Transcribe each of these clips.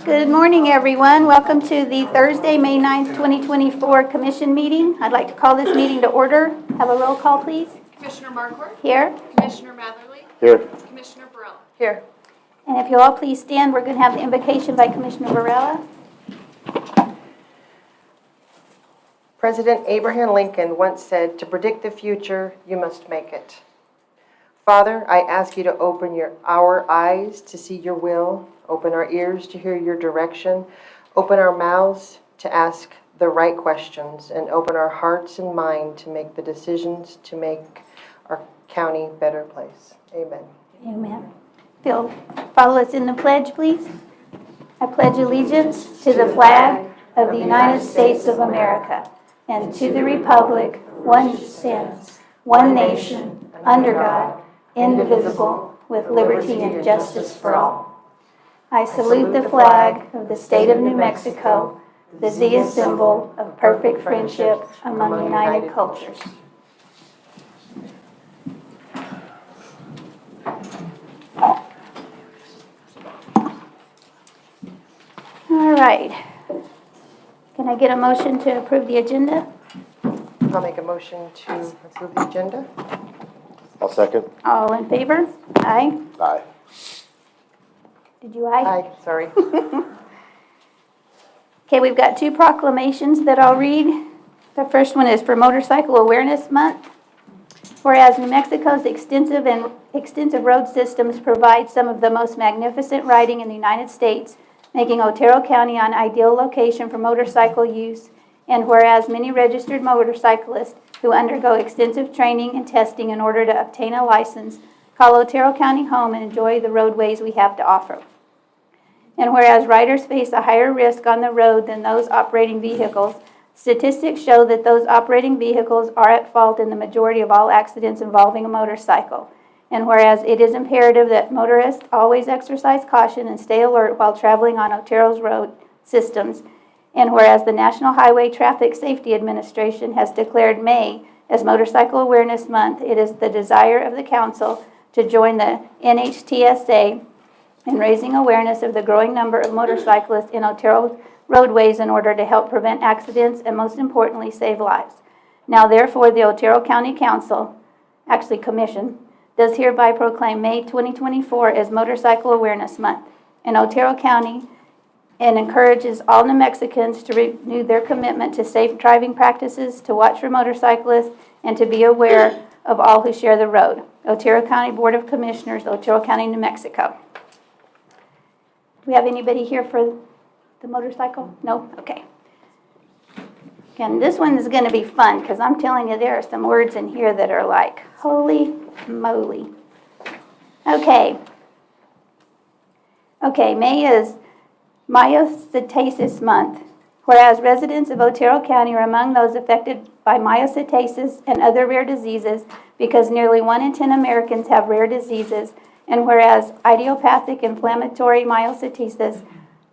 Good morning, everyone. Welcome to the Thursday, May 9th, 2024 Commission meeting. I'd like to call this meeting to order. Have a roll call, please. Commissioner Marquardt? Here. Commissioner Matherly? Here. Commissioner Burrell? Here. And if you'll all please stand, we're going to have the invocation by Commissioner Varela. President Abraham Lincoln once said, "To predict the future, you must make it." Father, I ask you to open our eyes to see your will, open our ears to hear your direction, open our mouths to ask the right questions, and open our hearts and mind to make the decisions to make our county a better place. Amen. Amen. Phil, follow us in the pledge, please. I pledge allegiance to the flag of the United States of America and to the republic, one stands, one nation, under God, indivisible, with liberty and justice for all. I salute the flag of the state of New Mexico, the Zia symbol of perfect friendship among united cultures. All right. Can I get a motion to approve the agenda? I'll make a motion to approve the agenda. I'll second. All in favor? Aye. Aye. Did you aye? Aye, sorry. Okay, we've got two proclamations that I'll read. The first one is for Motorcycle Awareness Month. Whereas New Mexico's extensive road systems provide some of the most magnificent riding in the United States, making Otero County an ideal location for motorcycle use, and whereas many registered motorcyclists who undergo extensive training and testing in order to obtain a license call Otero County home and enjoy the roadways we have to offer. And whereas riders face a higher risk on the road than those operating vehicles, statistics show that those operating vehicles are at fault in the majority of all accidents involving a motorcycle. And whereas it is imperative that motorists always exercise caution and stay alert while traveling on Otero's road systems, and whereas the National Highway Traffic Safety Administration has declared May as Motorcycle Awareness Month, it is the desire of the Council to join the NHTSA in raising awareness of the growing number of motorcyclists in Otero roadways in order to help prevent accidents and, most importantly, save lives. Now, therefore, the Otero County Council, Commission, does hereby proclaim May 2024 as Motorcycle Awareness Month in Otero County and encourages all New Mexicans to renew their commitment to safe driving practices, to watch for motorcyclists, and to be aware of all who share the road. Otero County Board of Commissioners, Otero County, New Mexico. Do we have anybody here for the motorcycle? No? Okay. Again, this one is going to be fun because I'm telling you there are some words in here that are like, holy moly. Okay, May is Myositosis Month. Whereas residents of Otero County are among those affected by myositosis and other rare diseases because nearly 1 in 10 Americans have rare diseases, and whereas idiopathic inflammatory myositosis,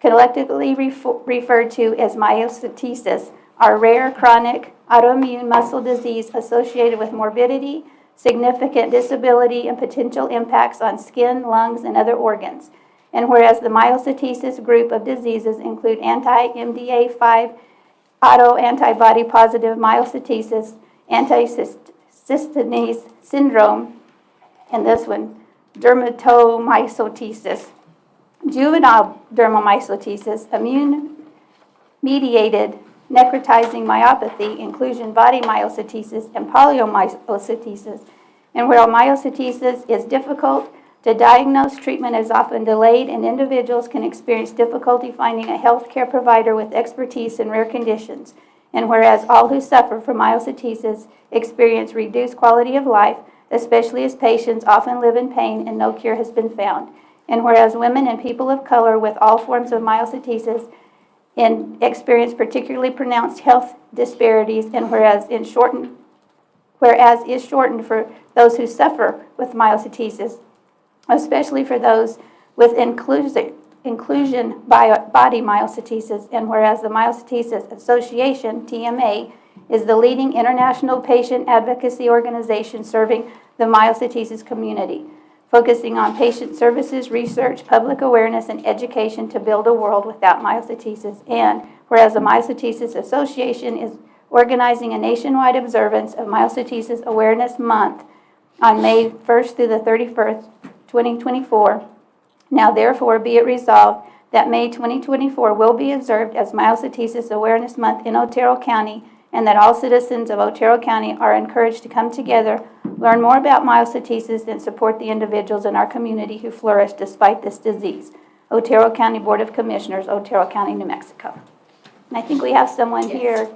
collectively referred to as myositosis, are rare chronic autoimmune muscle disease associated with morbidity, significant disability, and potential impacts on skin, lungs, and other organs. And whereas the myositosis group of diseases include anti-MDA5 autoantibody positive myositosis, anti-cystatinase syndrome, and this one, dermatomyositis, juvenile dermatomyositis, immune-mediated necrotizing myopathy, inclusion body myositosis, and poliomyositis. And where myositosis is difficult to diagnose, treatment is often delayed, and individuals can experience difficulty finding a health care provider with expertise in rare conditions. And whereas all who suffer from myositosis experience reduced quality of life, especially as patients often live in pain and no cure has been found. And whereas women and people of color with all forms of myositosis experience particularly pronounced health disparities, and whereas is shortened for those who suffer with myositosis, especially for those with inclusion body myositosis, and whereas the Myositosis Association, TMA, is the leading international patient advocacy organization serving the myositosis community. focusing on patient services, research, public awareness, and education to build a world without myosotis. And whereas the Myosotis Association is organizing a nationwide observance of Myosotis Awareness Month on May 1st through the 31st, 2024. Now therefore be it resolved that May 2024 will be observed as Myosotis Awareness Month in Otero County, and that all citizens of Otero County are encouraged to come together, learn more about myosotis, and support the individuals in our community who flourish despite this disease. Otero County Board of Commissioners, Otero County, New Mexico. And I think we have someone here.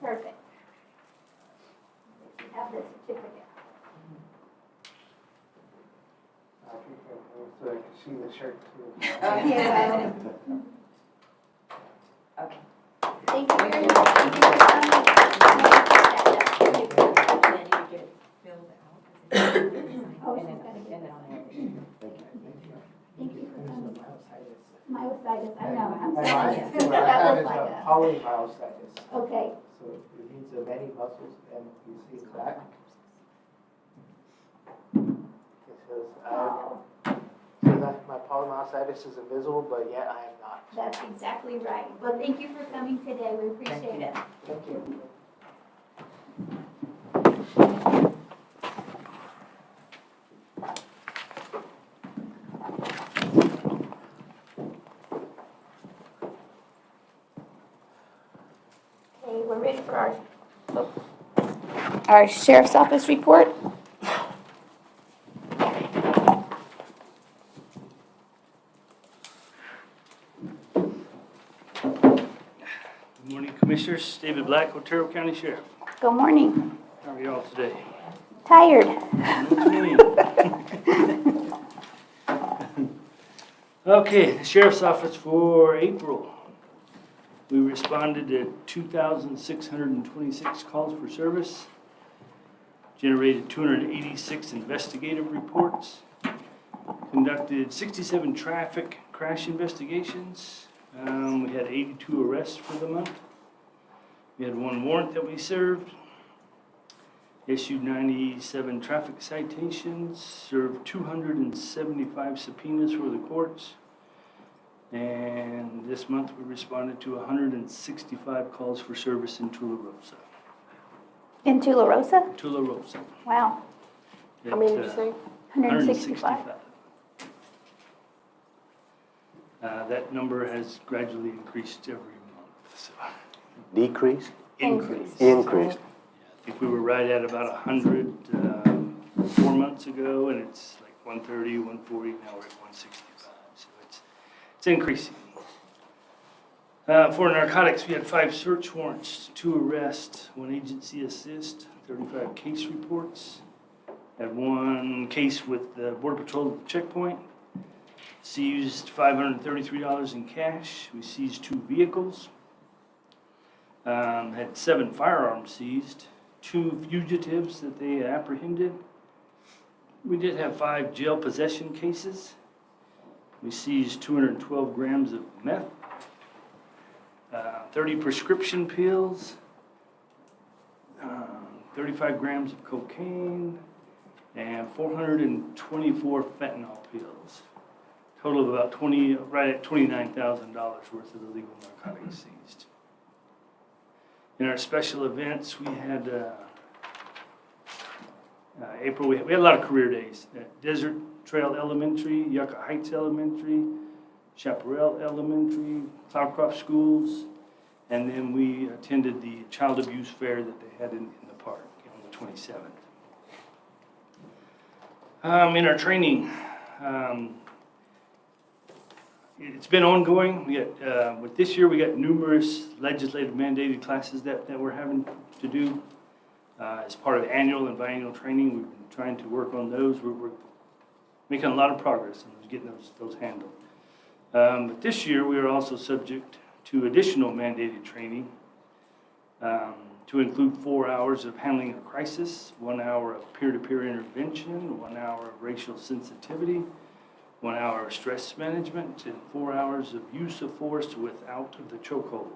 Perfect. You have this certificate. So I can see the shirt too. Yeah. Okay. Thank you very much. Thank you for coming. And then you get it filled out. Oh, she's gotta get it on there. Thank you for coming. Myositis, I know, I'm I sorry. have That is was like a a, polymyositis. okay. So it means the many muscles, and you see it back. It says, Oh, that my polymyositis is invisible, but yet I am not. that's exactly right. Well, thank you for coming today. We appreciate it. Thank you. Okay, we're ready for our sheriff's office report. Good morning, Commissioners. David Black, Otero County Sheriff. Good morning. How are you all today? Tired. Okay, the Sheriff's Office for April. We responded to 2,626 calls for service, generated 286 investigative reports, conducted 67 traffic crash investigations. We had 82 arrests for the month. We had 1 warrant that we served, issued 97 traffic citations, served 275 subpoenas for the courts, and this month we responded to 165 calls for service in Tularosa. In Tularosa? Tularosa. Wow, How many did you say? 165. That number has gradually increased every month, so. Decrease? Increased. Increased. I think we were right at about 100 4 months ago, and it's like 130, 140, now we're at 165, so it's increasing. For narcotics, we had 5 search warrants, 2 arrests, 1 agency assist, 35 case reports. Had 1 case with the Border Patrol checkpoint. Seized $533 in cash. We seized 2 vehicles. Had 7 firearms seized, 2 fugitives that they apprehended. We did have 5 jail possession cases. We seized 212 grams of meth, 30 prescription pills, 35 grams of cocaine, and 424 fentanyl pills. Total of about right at $29,000 worth of illegal narcotics seized. In our special events, we had April, we had a lot of career days. Desert Trail Elementary, Yucca Heights Elementary, Chaparral Elementary, Cloudcroft Schools, and then we attended the child abuse fair that they had in the park on the 27th. In our training, it's been ongoing. We got, with this year, we got numerous legislative mandated classes that we're having to do. As part of annual and biannual training, we've been trying to work on those. We're making a lot of progress in getting those handled. But this year, we are also subject to additional mandated training. to include 4 hours of handling a crisis, 1 hour of peer-to-peer intervention, 1 hour of racial sensitivity, 1 hour of stress management, and 4 hours of use of force without the chokehold.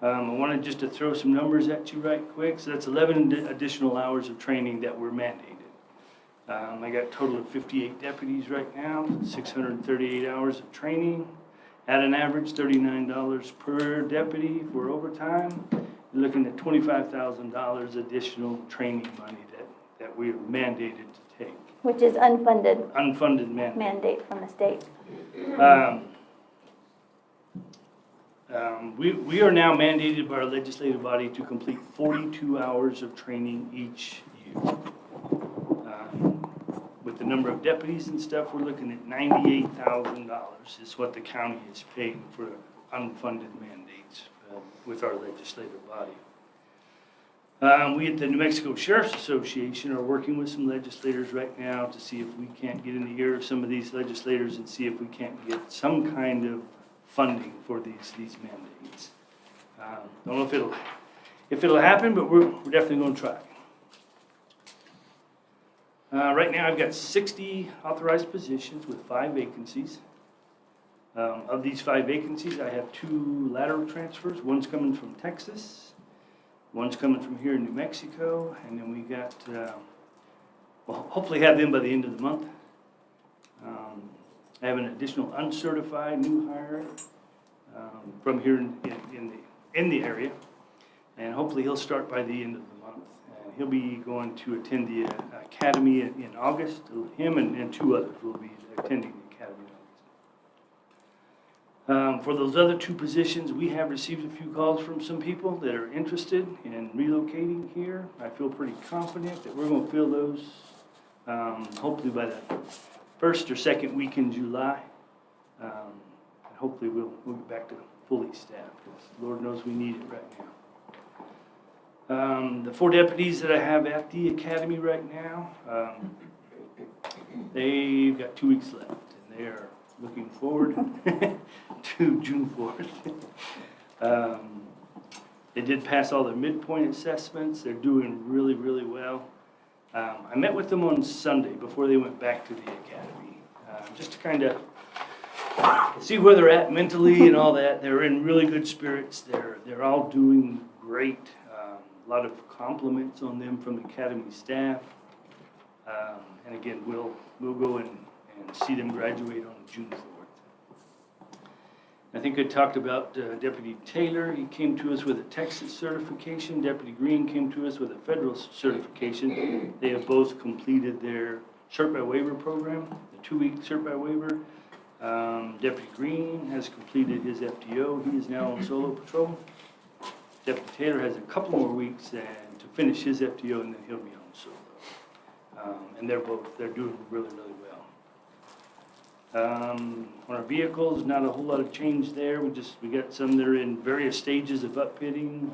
I wanted just to throw some numbers at you right quick. So that's 11 additional hours of training that were mandated. I got a total of 58 deputies right now, 638 hours of training, at an average $39 per deputy for overtime. You're looking at $25,000 additional training money that we are mandated to take. Which is unfunded Unfunded mandate. mandate from the state. We are now mandated by our legislative body to complete 42 hours of training each year. With the number of deputies and stuff, we're looking at $98,000 is what the county is paying for unfunded mandates with our legislative body. We at the New Mexico Sheriff's Association are working with some legislators right now to see if we can't get in the ear of some of these legislators and see if we can't get some kind of funding for these mandates. Don't know if it'll happen, but we're definitely going to try. Right now, I've got 60 authorized positions with 5 vacancies. Of these 5 vacancies, I have 2 lateral transfers. One's coming from Texas, one's coming from here in New Mexico, and then we got, we'll hopefully have them by the end of the month. I have an additional uncertified new hire from here in the area, and hopefully he'll start by the end of the month. And he'll be going to attend the academy in August. Him and 2 others will be attending the academy in August. For those other 2 positions, we have received a few calls from some people that are interested in relocating here. I feel pretty confident that we're going to fill those hopefully by the first or second week in July. And hopefully we'll get back to fully staffed, because Lord knows we need it right now. The 4 deputies that I have at the academy right now, they've got 2 weeks left, and they are looking forward to June 4th. They did pass all their midpoint assessments. They're doing really, really well. I met with them on Sunday before they went back to the academy, just to kind of see where they're at mentally and all that. They're in really good spirits. They're all doing great. A lot of compliments on them from the academy staff. And again, we'll go and see them graduate on June 4th. I think I talked about Deputy Taylor. He came to us with a Texas certification. Deputy Green came to us with a federal certification. They have both completed their cert by waiver program, the 2-week cert by waiver. Deputy Green has completed his FTO. He is now on solo patrol. Deputy Taylor has a couple more weeks to finish his FTO, and then he'll be on solo. And they're doing really, really well. On our vehicles, not a whole lot of change there. We got some that are in various stages of upfitting.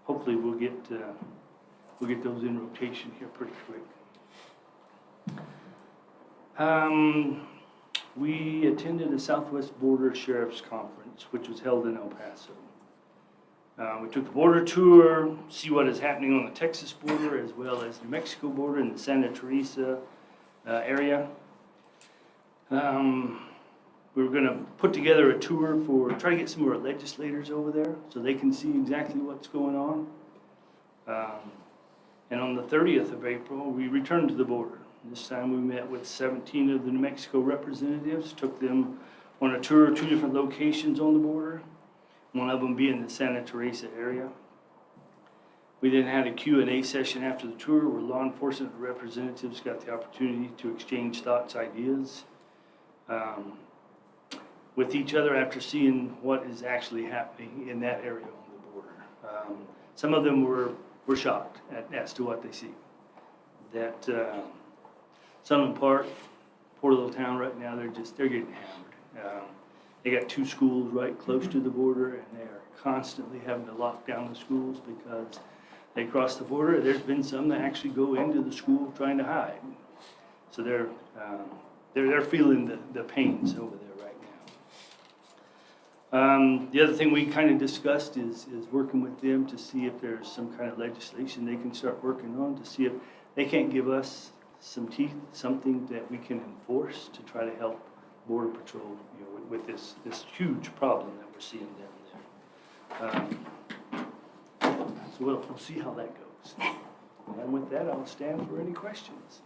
Hopefully we'll get those in rotation here pretty quick. We attended a Southwest Border Sheriff's Conference, which was held in El Paso. We took the border tour, see what is happening on the Texas border as well as New Mexico border in the Santa Teresa area. We were going to put together a tour try to get some of our legislators over there so they can see exactly what's going on. And on the 30th of April, we returned to the border. This time we met with 17 of the New Mexico representatives, took them on a tour of 2 different locations on the border, one of them being the Santa Teresa area. We then had a Q&A session after the tour where law enforcement representatives got the opportunity to exchange thoughts, ideas with each other after seeing what is actually happening in that area on the border. Some of them were shocked as to what they see. That Sunland Park, poor little town right now, they're getting hammered. They got 2 schools right close to the border, and they are constantly having to lock down the schools because they cross the border. There's been some that actually go into the school trying to hide. So they're feeling the pains over there right The other thing we kind of discussed is working with them to see if there's some kind of legislation they can start working on, to see if they can't give us some teeth, something that we can enforce to try to help Border Patrol, you know, with this huge problem that we're seeing down there. So we'll see how that goes. And with that, I'll stand for any questions.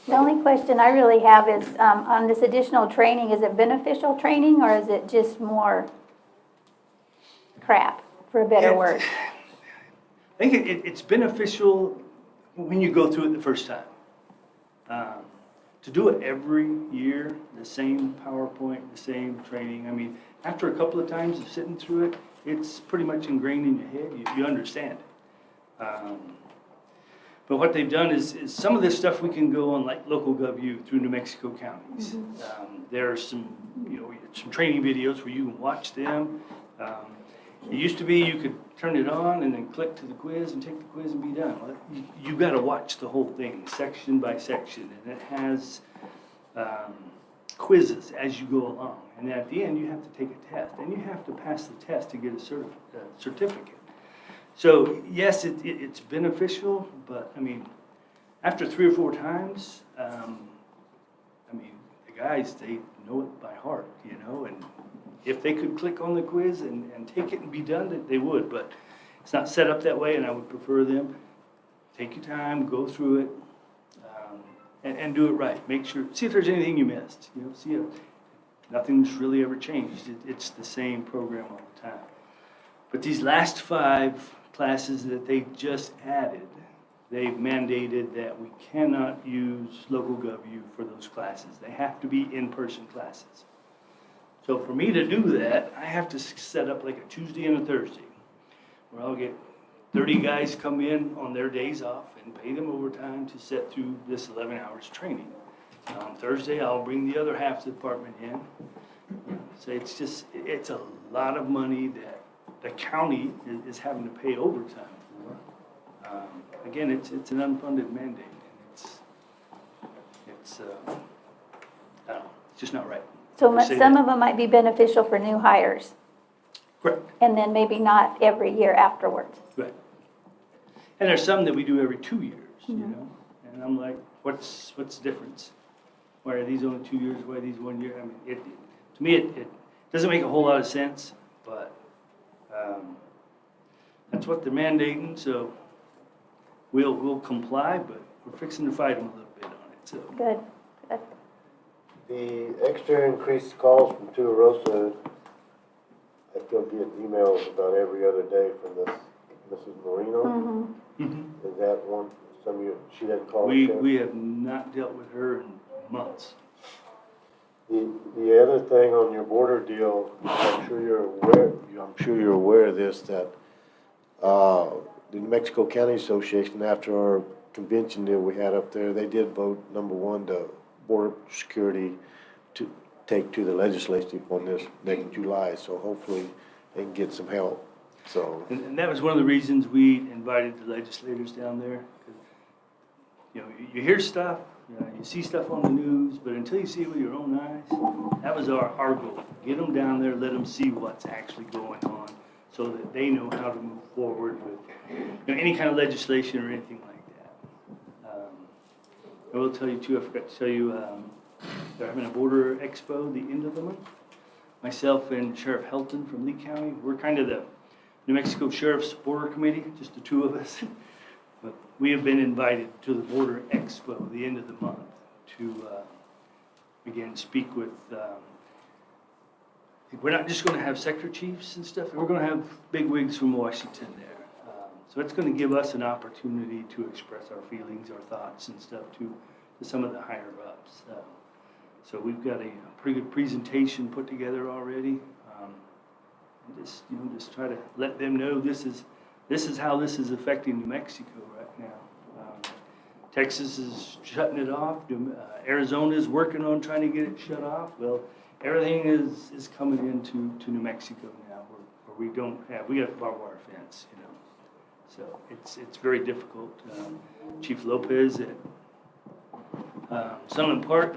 The only question I really have is, on this additional training, is it beneficial training or is it just more crap, for a better word? I think it's beneficial when you go through it the first time. To do it every year, the same PowerPoint, the same training, I mean, after a couple of times of sitting through it, it's pretty much ingrained in your head, you understand it. But what they've done is some of this stuff we can go on like local GovU through New Mexico counties. There are some, you know, some training videos where you can watch them. It used to be you could turn it on and then click to the quiz and take the quiz and be done. Well, you got to watch the whole thing, section by section, and it has quizzes as you go along. And at the end, you have to take a test, and you have to pass the test to get a certificate. So yes, it's beneficial, but I mean, after 3 or 4 times, I mean, the guys, they know it by heart, you know, and if they could click on the quiz and take it and be done, they would, but it's not set up that way, and I would prefer them. Take your time, go through it, and do it right. Make sure, see if there's anything you missed, you know, see if nothing's really ever changed. It's the same program all the time. But these last 5 classes that they just added, they've mandated that we cannot use local GovU for those classes. They have to be in-person classes. So for me to do that, I have to set up like a Tuesday and a Thursday, where I'll get 30 guys come in on their days off and pay them overtime to sit through this 11 hours training. On Thursday, I'll bring the other half of the department in. So it's a lot of money that the county is having to pay overtime for. Again, it's an unfunded mandate, and it's I don't know, it's just not right. So Say some that. of them might be beneficial for new hires, Correct. and then maybe not every year afterwards. Right. And there's some that we do every 2 years, you know? And I'm like, what's the difference? Why are these only 2 years? Why are these 1 year? I mean, to me, it doesn't make a whole lot of sense, but that's what they're mandating, so we'll comply, but we're fixing to fight them a little bit on it, so. Good. The extra increased calls from Tuarosa, I still get emails about every other day from this Mrs. Marino. Mhm. Is that one, she doesn't call? We have not dealt with her in months. The other thing on your border deal, I'm sure you're aware of this, that the New Mexico County Association, after our convention that we had up there, they did vote #1 to border security to take to the legislature on this next July, so hopefully they can get some help, so. And that was one of the reasons we invited the legislators down there. 'Cause, you know, you hear stuff, you see stuff on the news, but until you see it with your own eyes, that was our goal. Get them down there, let them see what's actually going on, so that they know how to move forward with, you know, any kind of legislation or anything like that. I will tell you too, I forgot to tell you, they're having a border expo the end of the month. Myself and Sheriff Helton from Lee County, we're kind of the New Mexico Sheriff's Border Committee, just the 2 of us. But we have been invited to the Border Expo the end of the month to, again, speak with, we're not just going to have sector chiefs and stuff, we're going to have bigwigs from Washington there. So it's going to give us an opportunity to express our feelings, our thoughts and stuff to some of the higher ups. So we've got a pretty good presentation put together already. And just try to let them know this is how this is affecting New Mexico right now. Texas is shutting it off. Arizona is working on trying to get it shut off. Well, everything is coming into New Mexico now, where we got a barbed wire fence, you know. So it's very difficult. Chief Lopez at Sunland Park,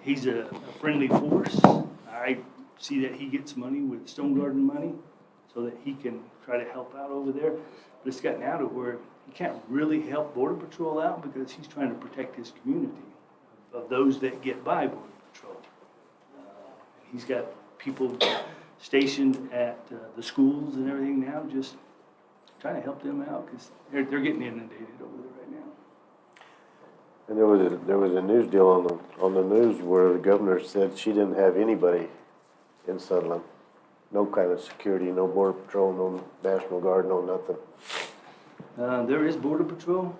he's a friendly force. see that he gets money with Stone Garden money so that he can try to help out over there. But it's gotten out of where he can't really help Border Patrol out because he's trying to protect his community of those that get by Border Patrol. He's got people stationed at the schools and everything now, just trying to help them out because they're getting inundated over there right now. And there was a news deal on the news where the governor said she didn't have anybody in Sunland. No kind of security, no Border Patrol, no National Guard, no nothing. There is Border Patrol,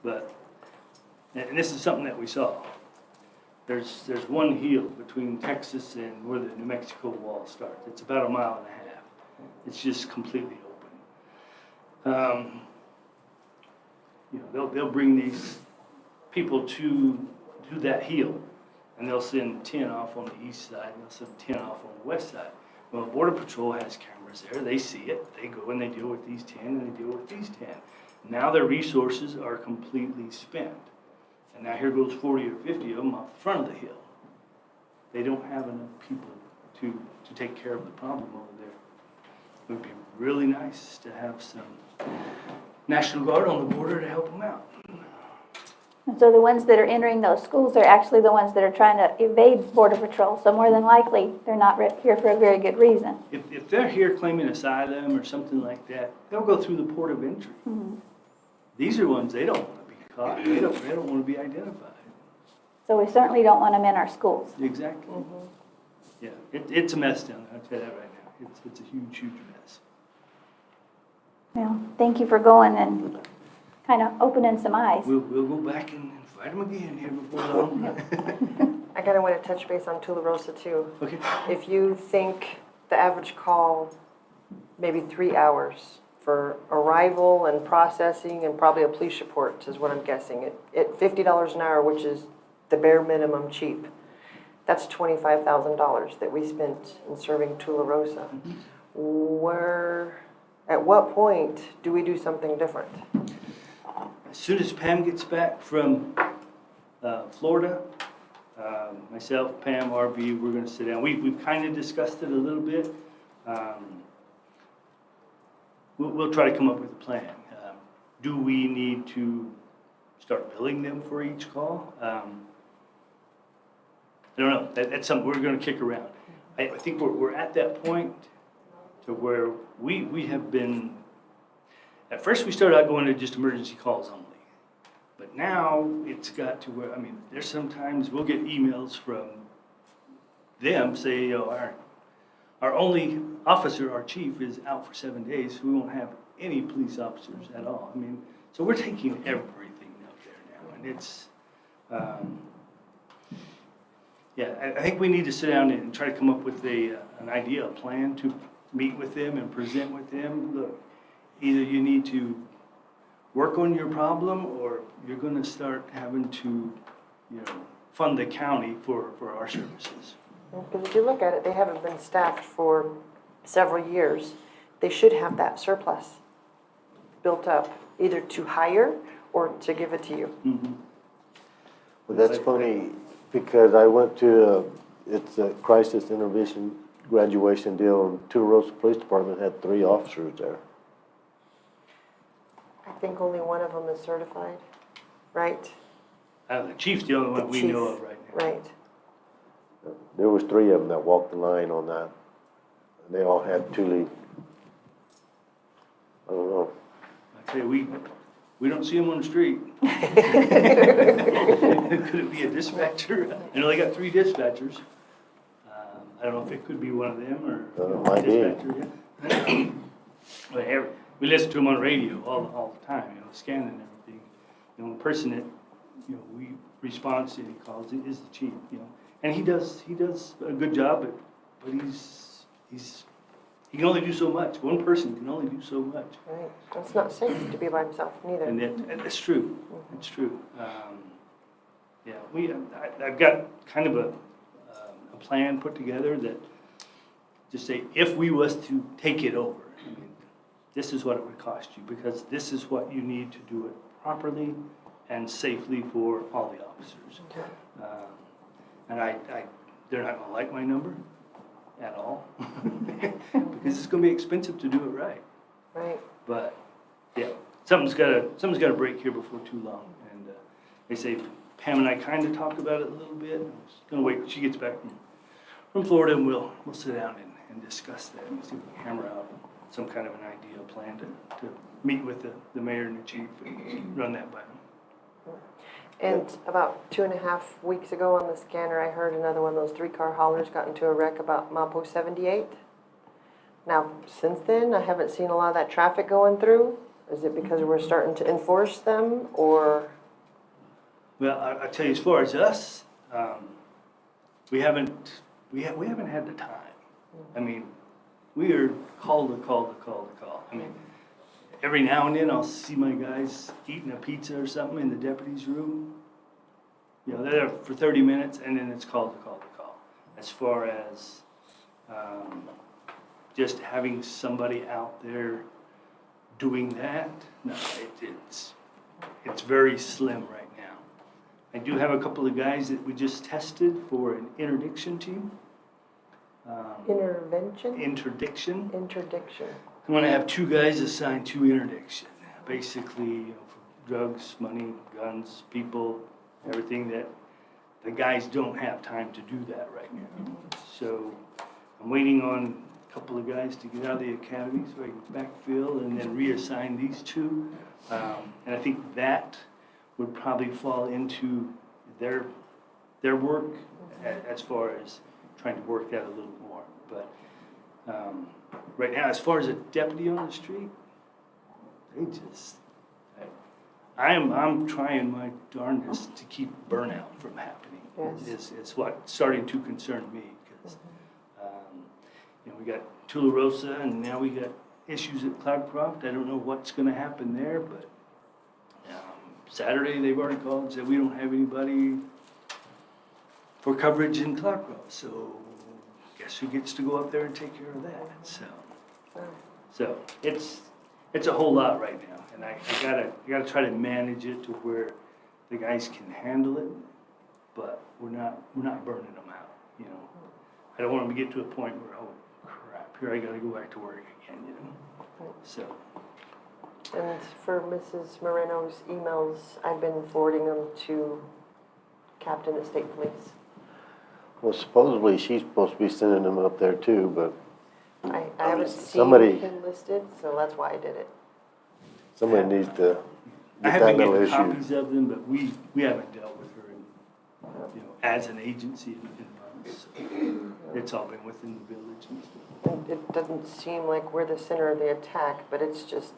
but, and this is something that we saw. There's one hill between Texas and where the New Mexico wall starts. It's about 1.5 miles. It's just completely open. You know, they'll bring these people to that hill, and they'll send 10 off on the east side, and they'll send 10 off on the west side. Well, Border Patrol has cameras there. They see it. They go and they deal with these 10, and they deal with these 10. Now their resources are completely spent. And now here goes 40 or 50 of them up front of the hill. They don't have enough people to take care of the problem over there. It would be really nice to have some National Guard on the border to help them out. And so the ones that are entering those schools are actually the ones that are trying to evade Border Patrol. So more than likely, they're not here for a very good reason. If they're here claiming asylum or something like that, they'll go through the port of entry. Mm-hmm. These are ones they don't want to be caught. They don't want to be identified. So we certainly don't want them in our schools. Exactly. Yeah, it's a mess down there. I'll tell you that right now. It's a huge, huge mess. Well, thank you for going and kind of opening some eyes. We'll go back and fight them again here before long. I kind of want to touch base on Tularosa too. Okay. If you think the average call, maybe 3 hours for arrival and processing and probably a police report is what I'm guessing. At $50 an hour, which is the bare minimum cheap, that's $25,000 that we spent in serving Tularosa. At what point do we do something different? As soon as Pam gets back from Florida, myself, Pam, RB, we're going to sit down. We've kind of discussed it a little bit. We'll try to come up with a plan. Do we need to start billing them for each call? I don't know. That's something we're going to kick around. I think we're at that point to where we have been. At first, we started out going to just emergency calls only. But now it's got to where, I mean, there's sometimes we'll get emails from them say, you know, our only officer, our chief, is out for 7 days, so we won't have any police officers at all. I mean, so we're taking everything out there now, and it's, yeah, I think we need to sit down and try to come up with an idea, a plan to meet with them and present with them. Look, either you need to work on your problem, or you're going to start having to, you know, fund the county for our services. Because if you look at it, they haven't been staffed for several years. They should have that surplus built up, either to hire or to give it to you. Mm-hmm. Well, that's funny, because I went to, it's a crisis intervention graduation deal, and Tularosa Police Department had 3 officers there. I think only one of them is certified, right? The chief's the only one we know of right now. Right. There was 3 of them that walked the line on that. And they all had Thule. I don't know. I tell you, we don't see them on the street. Could it be a dispatcher? I know they got 3 dispatchers. I don't know if it could be one of them or Might be. dispatcher. Yeah. But we listen to them on radio all the time, you know, scanning everything. You know, the person that, you know, we respond to any calls is the chief, you know. And he does a good job, but he can only do so much. One person can only do so much. Right. It's not safe to be by himself neither. And that's true. It's true. Yeah, I've got kind of a plan put together that just say, if we was to take it over, I mean, this is what it would cost you, because this is what you need to do it properly and safely for all the officers. And they're not going to like my number, at all. Because it's gonna be expensive to do it right. Right. But, yeah, something's gotta break here before too long. And they say, Pam and I kinda talked about it a little bit. I'm just gonna wait till she gets back from Florida, and we'll sit down and discuss that and see if we can hammer out some kind of an ideal plan to meet with the mayor and the chief and run that by them. And about 2.5 weeks ago on the scanner, I heard another one of those 3-car haulers got into a wreck about Mapo 78. Now, since then, I haven't seen a lot of that traffic going through. Is it because we're starting to enforce them, or? Well, I tell you, as far as us, we haven't had the time. I mean, we are call to call. I mean, every now and then I'll see my guys eating a pizza or something in the deputy's room. You know, they're there for 30 minutes and then it's call to call. As far as just having somebody out there doing that, no, it's very slim right now. I do have a couple of guys that we just tested for an interdiction team. Intervention? Interdiction. Interdiction. I'm gonna have 2 guys assigned to interdiction. Basically, you know, for drugs, money, guns, people, everything that the guys don't have time to do that right now. So I'm waiting on a couple of guys to get out of the academy so I can backfill and then reassign these 2. And I think that would probably fall into their work as far as trying to work that a little more. But right now, as far as a deputy on the street, they just, I'm trying my darndest to keep burnout from happening. Yes. It's what's starting to concern me because, you know, we got Tularosa and now we got issues at Cloudcroft. I don't know what's going to happen there, but Saturday they've already called and said we don't have anybody for coverage in Cloudcroft. So guess who gets to go up there and take care of that? So it's a whole lot right now, and I gotta try to manage it to where the guys can handle it, but we're not burning them out. You know, I don't want them to get to a point where, oh crap, here I gotta go back to work again. You know, so. And for Mrs. Moreno's emails, I've been forwarding them to Captain of State Police. Well, supposedly she's supposed to be sending them up there too, but I haven't seen somebody- him listed, so that's why I did it. somebody needs to I get have that been little getting issue. copies of them, but we haven't dealt with her, you know, as an agency in months. So it's all been within the village and stuff. And it doesn't seem like we're the center of the attack, but it's just,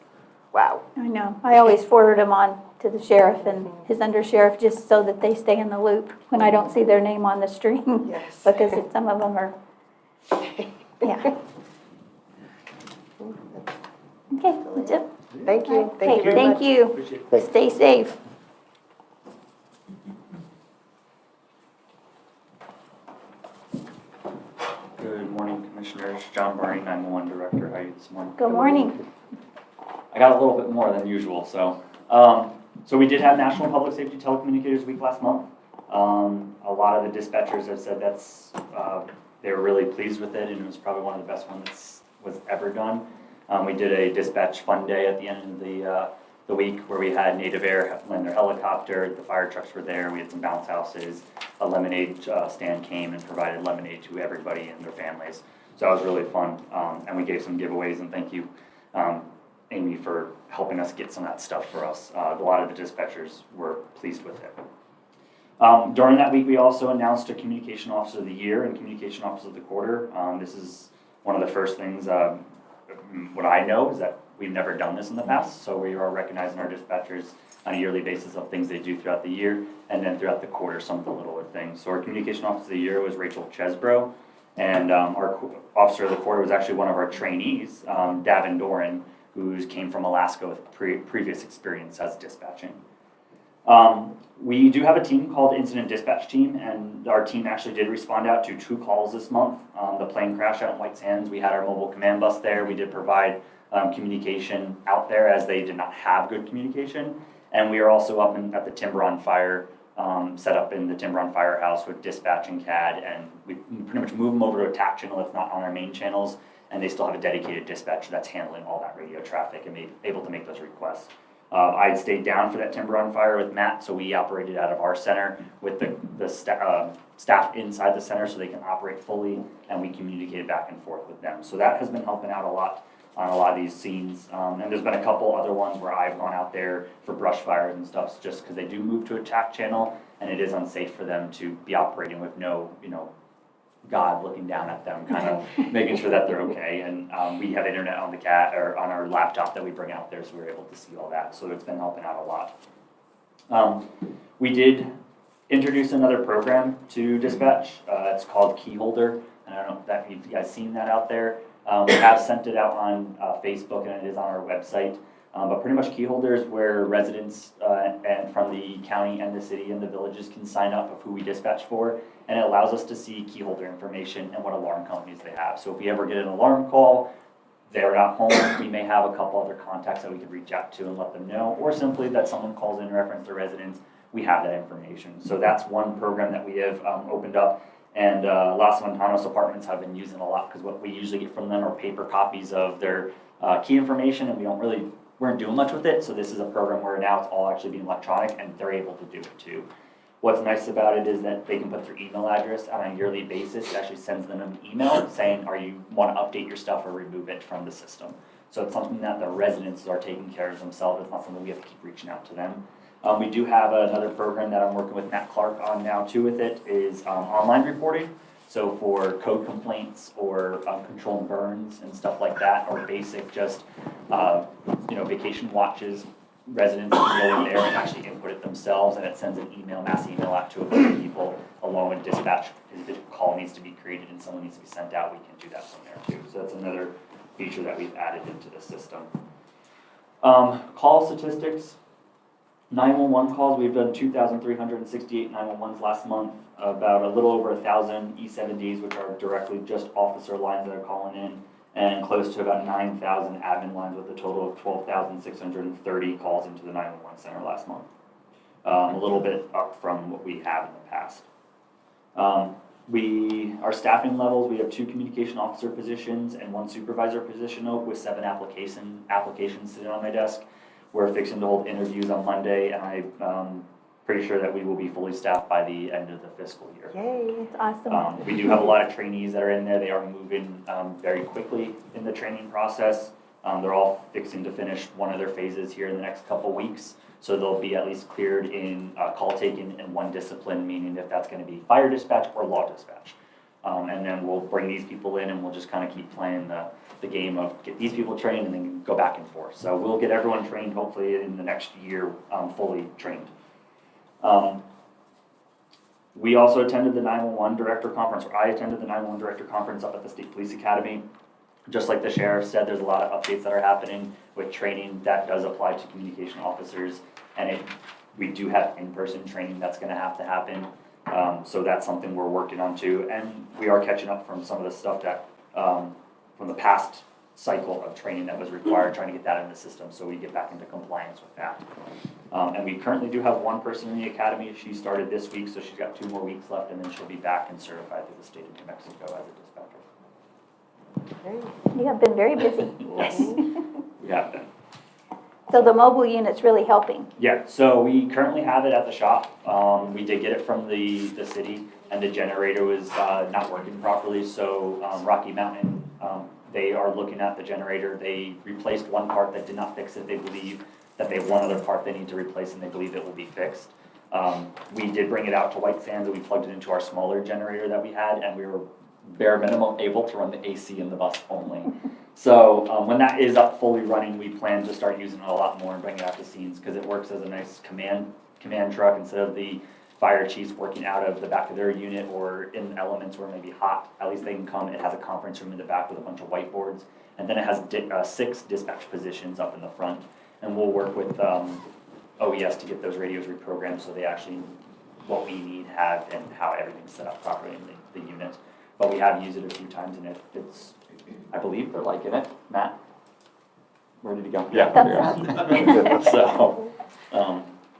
wow. I know. I always forward them on to the sheriff and his undersheriff just so that they stay in the loop when I don't see their name on the stream. Yes. Because some of them are, yeah. Okay, that's it. Thank you. Thank you Okay, very thank much. you. Appreciate it. Thank you. Stay safe. Good morning, Commissioners. John Barney, 911 Director. How are you this morning? Good morning. I got a little bit more than usual, so. So we did have National Public Safety Telecommunicators Week last month. A lot of the dispatchers have said they were really pleased with it, and it was probably one of the best ones that was ever done. We did a dispatch fun day at the end of the week where we had Native Air lend their helicopter, the fire trucks were there, we had some bounce houses, a lemonade stand came and provided lemonade to everybody and their families. So that was really fun, and we gave some giveaways, and thank you, Amy, for helping us get some of that stuff for us. A lot of the dispatchers were pleased with it. During that week, we also announced a Communication Officer of the Year and Communication Officer of the Quarter. This is one of the first things, what I know is that we've never done this in the past, so we are recognizing our dispatchers on a yearly basis of things they do throughout the year, and then throughout the quarter, some of the littler things. So our Communication Officer of the Year was Rachel Chesbro, and our Officer of the Quarter was actually one of our trainees, Davin Doran, who came from Alaska with previous experience as dispatching. We do have a team called Incident Dispatch Team, and our team actually did respond out to 2 calls this month. The plane crash out in White Sands, we had our mobile command bus there. We did provide communication out there as they did not have good communication. And we are also up at the Tiburon fire set up in the Timbron Firehouse with dispatch and CAD, and we pretty much move them over to a TAC channel that's not on our main channels, and they still have a dedicated dispatcher that's handling all that radio traffic and able to make those requests. I stayed down for that Timbron fire with Matt, so we operated out of our center with the staff inside the center so they can operate fully, and we communicated back and forth with them. So that has been helping out a lot on a lot of these scenes. And there's been a couple other ones where I've gone out there for brush fires and stuff, just because they do move to a TAC channel, and it is unsafe for them to be operating with no, God looking down at them, kind of making sure that they're okay. And we have internet on the or on our laptop that we bring out there, so we're able to see all that. So it's been helping out a lot. We did introduce another program to dispatch. It's called Keyholder. And I don't know if you guys seen that out there. We have sent it out on Facebook, and it is on our website. But pretty much Keyholder is where residents and from the county and the city and the villages can sign up of who we dispatch for, and it allows us to see Keyholder information and what alarm companies they have. So if we ever get an alarm call, they're not home, we may have a couple other contacts that we could reach out to and let them know, or simply that someone calls in reference to residents, we have that information. So that's one program that we have opened up, and Los Montanos apartments have been using a lot, because what we usually get from them are paper copies of their key information, and we weren't doing much with it, so this is a program where now it's all actually being electronic, and they're able to do it too. What's nice about it is that they can put their email address on a yearly basis. It actually sends them an email saying, want to update your stuff or remove it from the system. So it's something that the residents are taking care of themselves. It's not something we have to keep reaching out to them. We do have another program that I'm working with Matt Clark on now too with it, is online reporting. So for code complaints or controlled burns and stuff like that, or basic just, vacation watches, residents can go in there and actually input it themselves, and it sends an mass email out to a bunch of people along with dispatch. If a call needs to be created and someone needs to be sent out, we can do that from there too. So that's another feature that we've added into the system. Call statistics. 911 calls, we've done 2,368 911s last month, about a little over 1,000 E70s, which are directly just officer lines that are calling in, and close to about 9,000 admin lines with a total of 12,630 calls into the 911 center last month. A little bit up from what we have in the past. Our staffing levels, we have 2 communication officer positions and 1 supervisor position with 7 applications sitting on my desk. We're fixing to hold interviews on Monday, and I'm pretty sure that we will be fully staffed by the end of the fiscal year. Yay, that's awesome. We do have a lot of trainees that are in there. They are moving very quickly in the training process. They're all fixing to finish one of their phases here in the next couple weeks. So they'll be at least cleared in call taking in 1 discipline, meaning if that's going to be fire dispatch or law dispatch. And then we'll bring these people in, and we'll just kind of keep playing the game of get these people trained and then go back and forth. So we'll get everyone trained hopefully in the next year, fully trained. We also attended the 911 Director Conference, or I attended the 911 Director Conference up at the State Police Academy. Just like the sheriff said, there's a lot of updates that are happening with training that does apply to communication officers, and we do have in-person training that's going to happen. So that's something we're working on too, and we are catching up from some of the stuff that from the past cycle of training that was required, trying to get that in the system so we get back into compliance with that. And we currently do have 1 person in the academy. She started this week, so she's got 2 more weeks left, and then she'll be back and certified through the state of New Mexico as a dispatcher. You have been very busy. Yes, we have been. So the mobile unit's really helping. Yeah, so we currently have it at the shop. We did get it from the city, and the generator was not working properly, so Rocky Mountain, they are looking at the generator. They replaced 1 part that did not fix it. They believe that they have 1 other part they need to replace, and they believe it will be fixed. We did bring it out to White Sands, and we plugged it into our smaller generator that we had, and we were bare minimum able to run the AC in the bus only. So when that is up fully running, we plan to start using it a lot more and bring it out to scenes, because it works as a nice command truck instead of the fire chiefs working out of the back of their unit or in elements where it may be hot. At least they can come. It has a conference room in the back with a bunch of whiteboards, and then it has 6 dispatch positions up in the front. And we'll work with OES to get those radios reprogrammed so they actually what we need have and how everything's set up properly in the unit. But we have used it a few times, and it's I believe they're liking it. Matt, where did he go? Thumbs up. So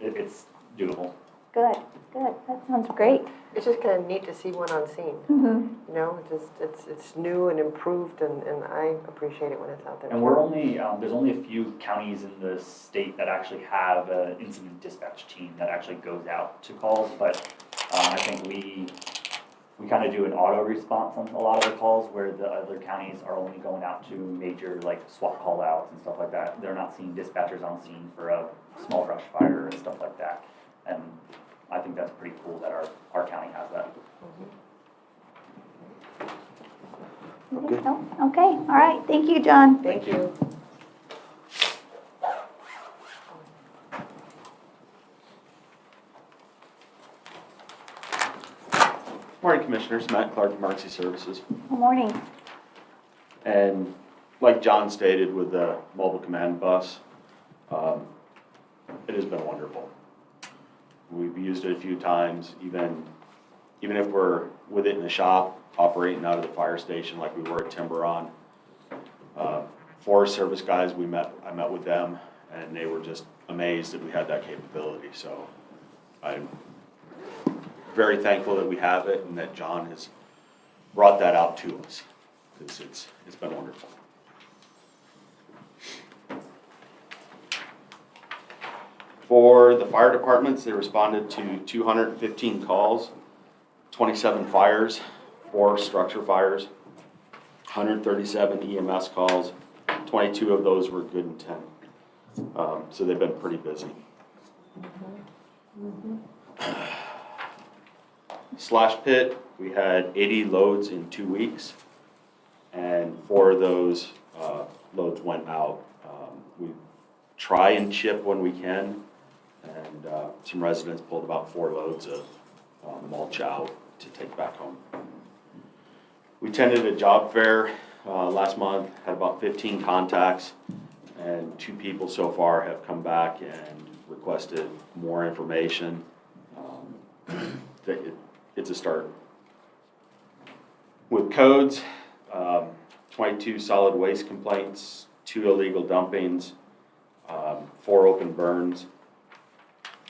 it's doable. Good. Good, that sounds great. It's just kind of neat to see one on scene, Mhm. you know, it's new and improved, and I appreciate it when it's out there. And we're only, there's only a few counties in the state that actually have an incident dispatch team that actually goes out to calls, but I think we kind of do an auto response on a lot of the calls, where the other counties are only going out to major like SWAT call outs and stuff like that. They're not seeing dispatchers on scene for a small brush fire and stuff like that. And I think that's pretty cool that our county has that. Okay, all right, thank you, John. Thank you. Morning, Commissioners. Matt Clark, Emergency Services. Good morning. And like John stated with the mobile command bus, it has been wonderful. We've used it a few times, even if we're with it in the shop, operating out of the fire station like we were at Timberon. Forest Service guys, I met with them, and they were just amazed that we had that capability. So I'm very thankful that we have it and that John has brought that out to us, because it's been wonderful. For the fire departments, they responded to 215 calls, 27 fires, 4 structure fires, 137 EMS calls, 22 of those were good intent. So they've been pretty busy. Slash pit, we had 80 loads in 2 weeks, and 4 of those loads went out. We try and chip when we can, and some residents pulled about 4 loads of mulch out to take back home. We attended a job fair last month, had about 15 contacts, and 2 people so far have come back and requested more information. It's a start. With codes, 22 solid waste complaints, 2 illegal dumpings, 4 open burns.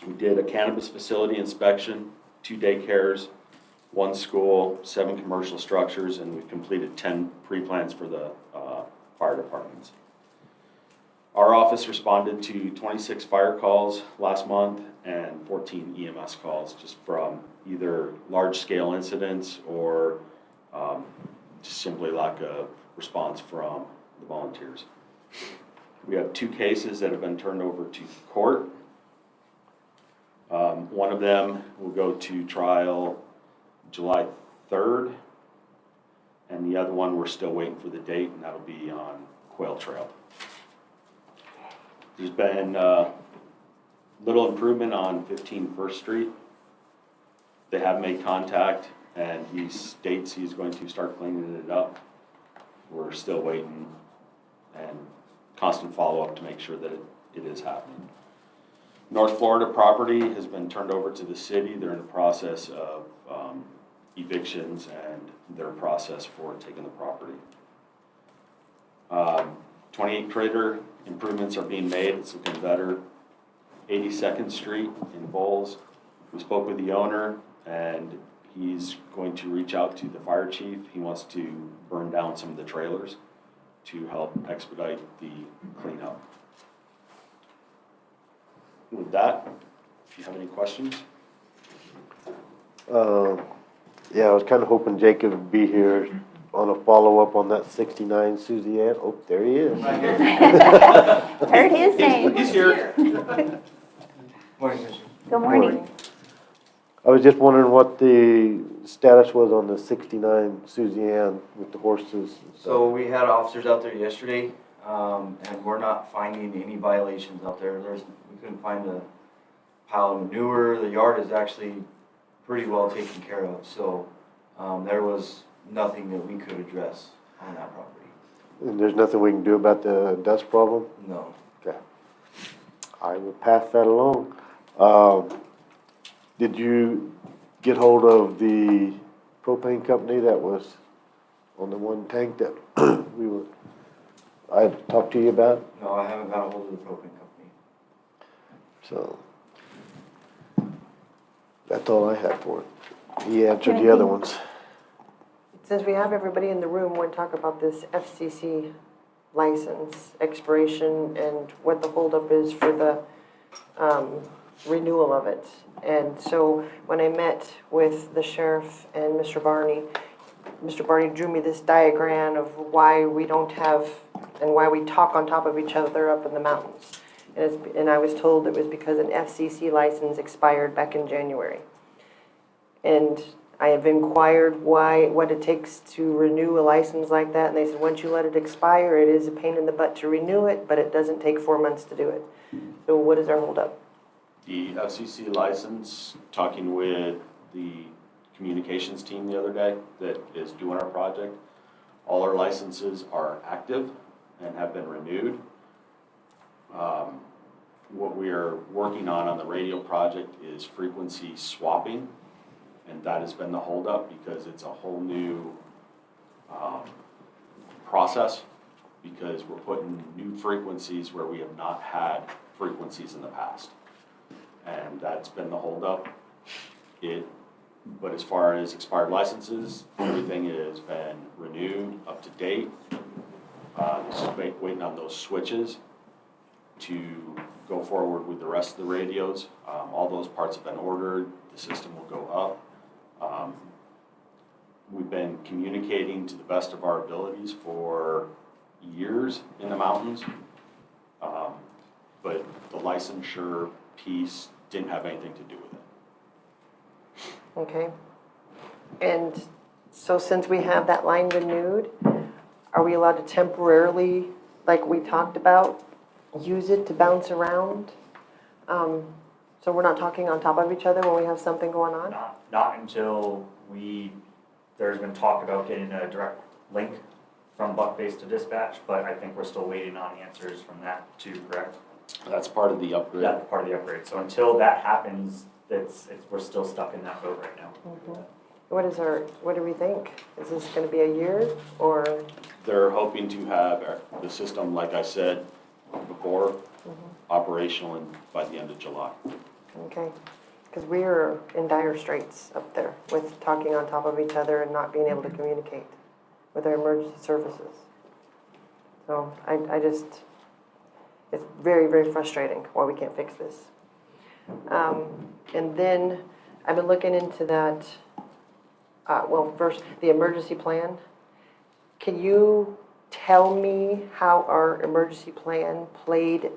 We did a cannabis facility inspection, 2 daycares, 1 school, 7 commercial structures, and we've completed 10 pre-plans for the fire departments. Our office responded to 26 fire calls last month and 14 EMS calls, just from either large-scale incidents or just simply lack of response from the volunteers. We have 2 cases that have been turned over to court. One of them will go to trial July 3rd, and the other one we're still waiting for the date, and that'll be on Quail Trail. There's been little improvement on 15 First Street. They have made contact, and he states he's going to start cleaning it up. We're still waiting and constant follow-up to make sure that it is happening. North Florida property has been turned over to the city. They're in the process of evictions and their process for taking the property. 28 Crater improvements are being made. It's looking better. 82nd Street in Bowles. We spoke with the owner, and he's going to reach out to the fire chief. He wants to burn down some of the trailers to help expedite the cleanup. With that, if you have any questions. Yeah, I was kind of hoping Jacob would be here on a follow-up on that 69 Suzie Ann. Oh, there he is. Heard his name. He's here. Good morning. I was just wondering what the status was on the 69 Suzie Ann with the horses and stuff. So we had officers out there yesterday, and we're not finding any violations out there. We couldn't find a pile of manure. The yard is actually pretty well taken care of, so there was nothing that we could address on that property. And there's nothing we can do about the dust problem? No. Okay. I will pass that along. Did you get hold of the propane company that was on the one tank that I talked to you about? No, I haven't got a hold of the propane company. So, That's all I had for it. He answered the other ones. Since we have everybody in the room, we'll talk about this FCC license expiration and what the holdup is for the renewal of it. And so when I met with the sheriff and Mr. Barney drew me this diagram of why we don't have, and why we talk on top of each other up in the mountains. And I was told it was because an FCC license expired back in January. And I have inquired what it takes to renew a license like that, and they said, once you let it expire, it is a pain in the butt to renew it, but it doesn't take 4 months to do it. So what is our holdup? The FCC license, talking with the communications team the other day that is doing our project, all our licenses are active and have been renewed. What we are working on the radio project is frequency swapping, and that has been the holdup because it's a whole new process, because we're putting new frequencies where we have not had frequencies in the past. And that's been the holdup. But as far as expired licenses, everything has been renewed, up to date. This is waiting on those switches to go forward with the rest of the radios. All those parts have been ordered, the system will go up. We've been communicating to the best of our abilities for years in the mountains. But the licensure piece didn't have anything to do with it. Okay. And so since we have that line renewed, are we allowed to temporarily, like we talked about, use it to bounce around? So we're not talking on top of each other when we have something going on? Not until there's been talk about getting a direct link from Buck Base to dispatch, but I think we're still waiting on answers from that too, correct? That's part of the upgrade. That's part of the upgrade. So until that happens, we're still stuck in that boat right now. Mhm. What do we think? Is this gonna be a year, or? They're hoping to have the system, like I said before, operational by the end of July. Okay, because we are in dire straits up there with talking on top of each other and not being able to communicate with our emergency services. So I just, it's very, very frustrating why we can't fix this. And then I've been looking into that, first, the emergency plan. Can you tell me how our emergency plan played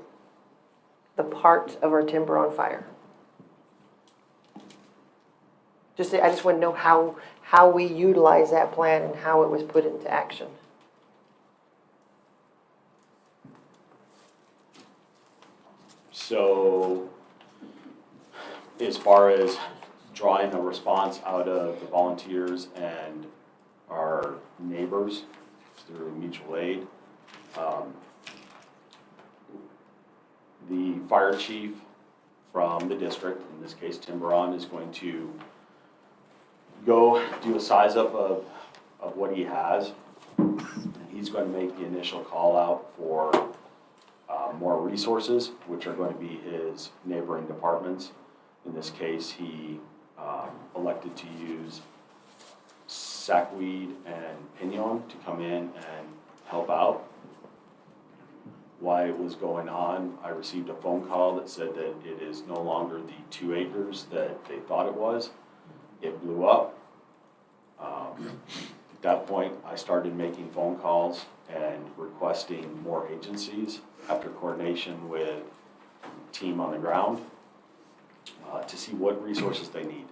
the part of our timber on fire? I just want to know how we utilize that plan and how it was put into action. So, as far as drawing a response out of the volunteers and our neighbors through mutual aid, the fire chief from the district, in this case Timberon, is going to go do a size up of what he has. And he's going to make the initial call out for more resources, which are going to be his neighboring departments. In this case, he elected to use sackweed and pinon to come in and help out. Why it was going on, I received a phone call that said that it is no longer the 2 acres that they thought it was. It blew up. At that point, I started making phone calls and requesting more agencies after coordination with the team on the ground to see what resources they need.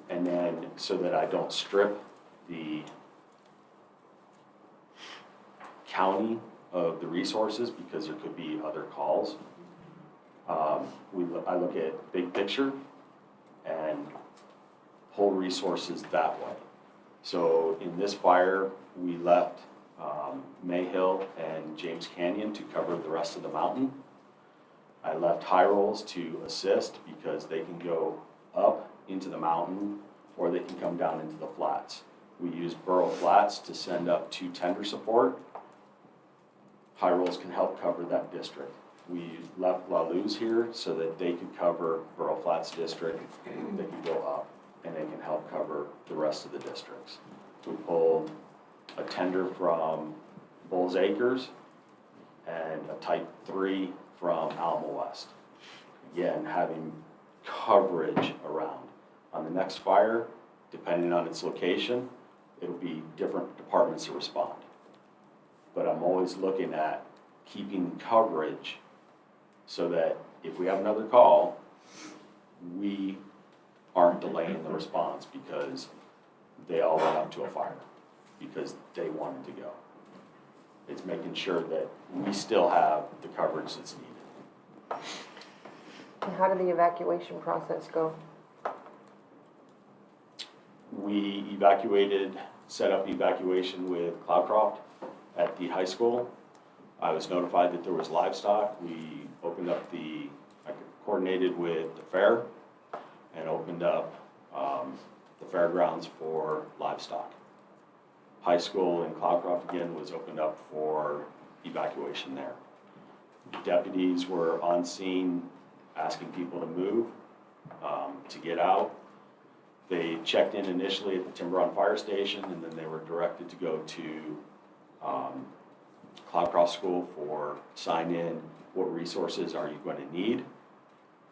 And then, so that I don't strip the county of the resources, because there could be other calls. I look at big picture and pull resources that way. So in this fire, we left Mayhill and James Canyon to cover the rest of the mountain. I left High Rolls to assist because they can go up into the mountain or they can come down into the flats. We use Burrow Flats to send up to tender support. High Rolls can help cover that district. we left La Luz here so that they could cover Borough Flats District, they could go up, and they can help cover the rest of the districts. We pulled a tender from Bulls Acres and a type 3 from Alma West. Again, having coverage around. On the next fire, depending on its location, it'll be different departments to respond. But I'm always looking at keeping coverage so that if we have another call, we aren't delaying the response because they all went up to a fire because they wanted to go. It's making sure that we still have the coverage that's needed. And how did the evacuation process go? We evacuated, set up evacuation with Cloudcroft at the high school. I was notified that there was livestock. We opened up I coordinated with the fair and opened up the fairgrounds for livestock. High school in Cloudcroft again was opened up for evacuation there. Deputies were on scene asking people to move, to get out. They checked in initially at the Tiburon Fire Station, and then they were directed to go to Cloudcroft School for sign in, what resources are you going to need,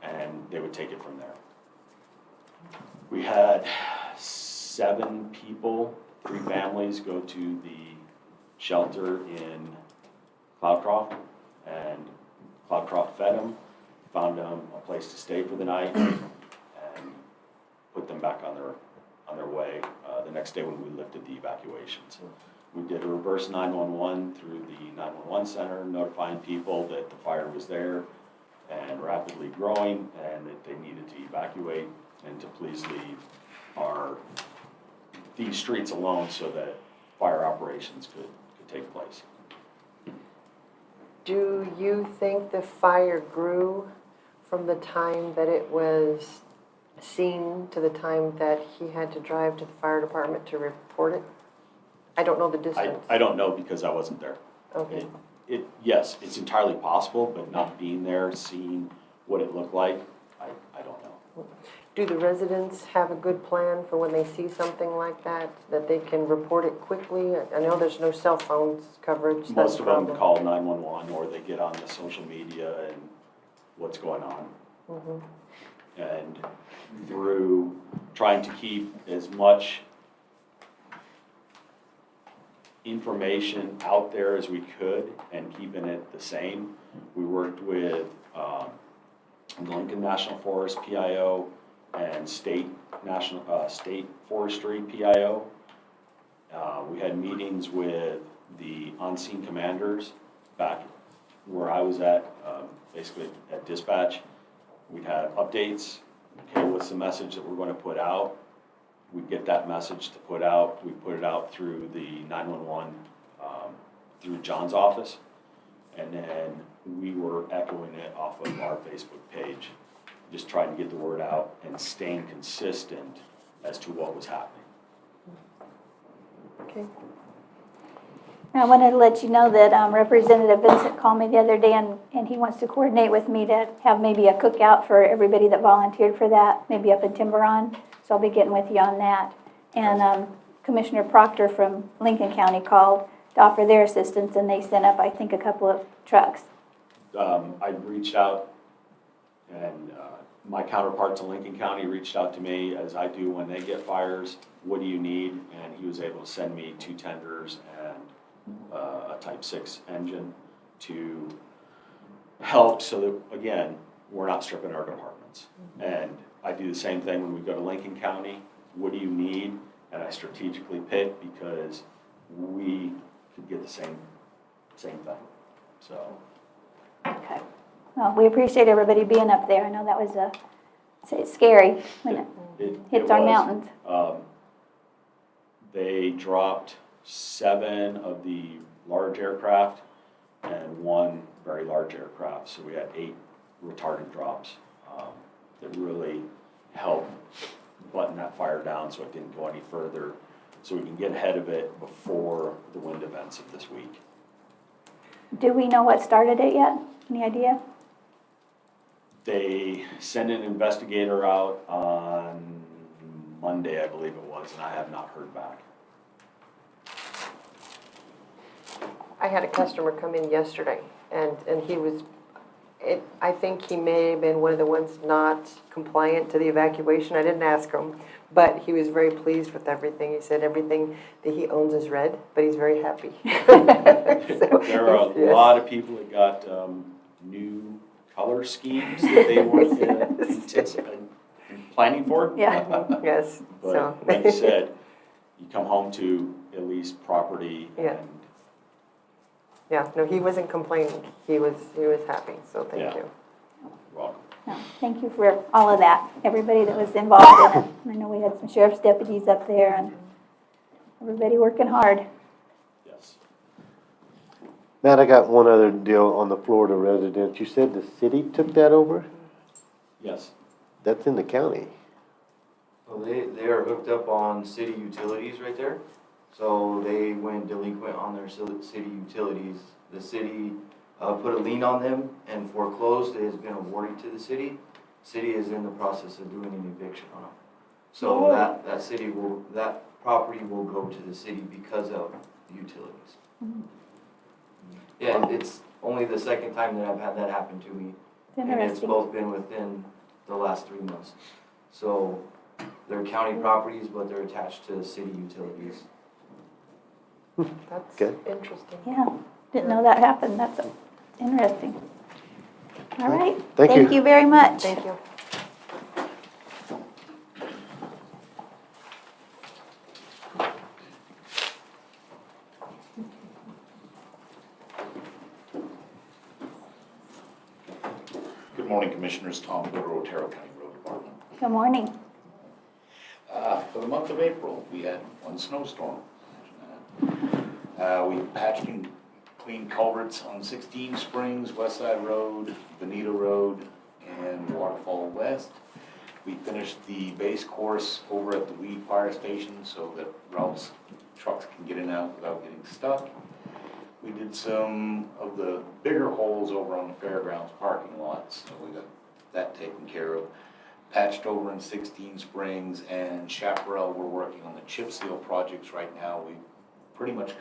and they would take it from there. We had 7 people, 3 families go to the shelter in Cloudcroft, and Cloudcroft fed them, found them a place to stay for the night, and put them back on their way the next day when we lifted the evacuations. We did a reverse 911 through the 911 center, notifying people that the fire was there and rapidly growing and that they needed to evacuate and to please leave these streets alone so that fire operations could take place. Do you think the fire grew from the time that it was seen to the time that he had to drive to the fire department to report it? I don't know the distance. I don't know because I wasn't there. Okay. Yes, it's entirely possible, but not being there, seeing what it looked like, I don't know. Do the residents have a good plan for when they see something like that they can report it quickly? I know there's no cell phones coverage. That's Most of a them problem. call 911 or they get on the social media and what's going on. Mm-hmm. And through trying to keep as much information out there as we could and keeping it the same, we worked with Lincoln National Forest PIO and State Forestry PIO. We had meetings with the on-scene commanders back where I was at, basically at dispatch. We'd have updates. Okay, what's the message that we're going to put out? We get that message to put out. We put it out through the 911, through John's office. And then we were echoing it off of our Facebook page, just trying to get the word out and staying consistent as to what was happening. Okay. I wanted to let you know that Representative Vincent called me the other day, and he wants to coordinate with me to have maybe a cookout for everybody that volunteered for that, maybe up in Tiburon. So I'll be getting with you on that. And Commissioner Proctor from Lincoln County called to offer their assistance, and they sent up, I think, a couple of trucks. I reached out, and my counterpart to Lincoln County reached out to me, as I do when they get fires. What do you need? And he was able to send me 2 tenders and a Type 6 engine to help so that, again, we're not stripping our departments. And I do the same thing when we go to Lincoln County. What do you need? And I strategically pick because we could get the same thing. So. Okay. Well, we appreciate everybody being up there. I know that was it's scary when it hits our was. mountains. They dropped 7 of the large aircraft and 1 very large aircraft. So we had 8 retardant drops that really helped button that fire down so it didn't go any further, so we can get ahead of it before the wind events of this week. Do we know what started it yet? Any idea? They sent an investigator out on Monday, I believe it was, and I have not heard back. I had a customer come in yesterday, and he was, I think he may have been one of the ones not compliant to the evacuation. I didn't ask him, but he was very pleased with everything. He said everything that he owns is red, but he's very happy. There are a Yes. lot of people that got new color schemes that they weren't planning for. Yeah. Yes, so. But like you said, you come home to at least property Yeah. and Yeah, no, he wasn't complaining. He was happy, so thank Yeah. you. welcome. No, thank you for all of that, everybody that was involved in it. I know we had some sheriff's deputies up there and everybody working hard. Yes. Matt, I got one other deal on the Florida residents. You said the city took that over? Yes. That's in the county. Well, they are hooked up on city utilities right there. So they went delinquent on their city utilities. The city put a lien on them and foreclosed. It has been awarded to the city. City is in the process of doing an eviction on them. So that property will go to the city because of the utilities. Yeah, it's only the second time that I've had that happen to me. And it's Interesting. both been within the last 3 months. So they're county properties, but they're attached to city utilities. That's Good. interesting. Yeah, didn't know that happened. That's interesting. All right. Thank you. Thank you very much. Thank you. Good morning, Commissioners. Tom Hoover, Otero County Road Department. Good morning. For the month of April, we had one snowstorm. We patched and cleaned culverts on 16 Springs, West Side Road, Bonita Road, and Waterfall West. We finished the base course over at the Weed Fire Station so that routes, trucks can get in and out without getting stuck. We did some of the bigger holes over on the fairgrounds parking lot, so we got that taken care of. Patched over in 16 Springs and Chaparral, we're working on the chip seal projects right now. We've pretty much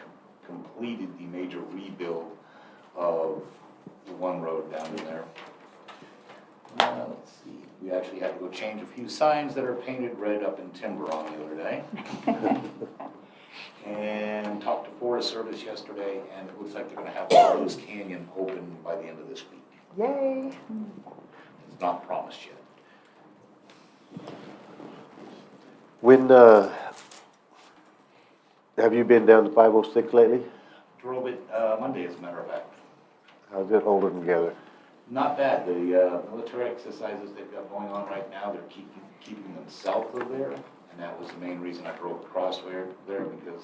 completed the major rebuild of the one road down in there. Let's see, we actually had to go change a few signs that are painted red up in timber on the other day. And talked to Forest Service yesterday, and it looks like they're gonna have Lowe's Canyon open by the end of this week. Yay. It's not promised yet. When, have you been down to 506 lately? Drove it Monday, as a matter of fact. How's it holding together? Not bad. The military exercises they've got going on right now, they're keeping them south of there. And that was the main reason I drove across there because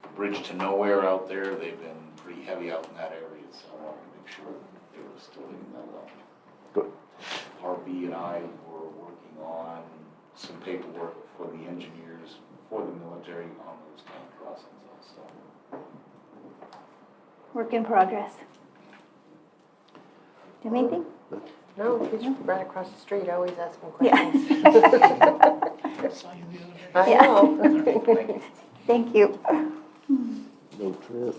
the bridge to nowhere out there, they've been pretty heavy out in that area. So I wanted to make sure that they were still leaving that alone. Good. RB and I were working on some paperwork for the engineers, for the military on those tank crossings also. Work in progress. Do you have anything? No, he's right across the street. I always ask him Yeah. questions. Saw you the other day. I Yeah. know. Thank you. No trip.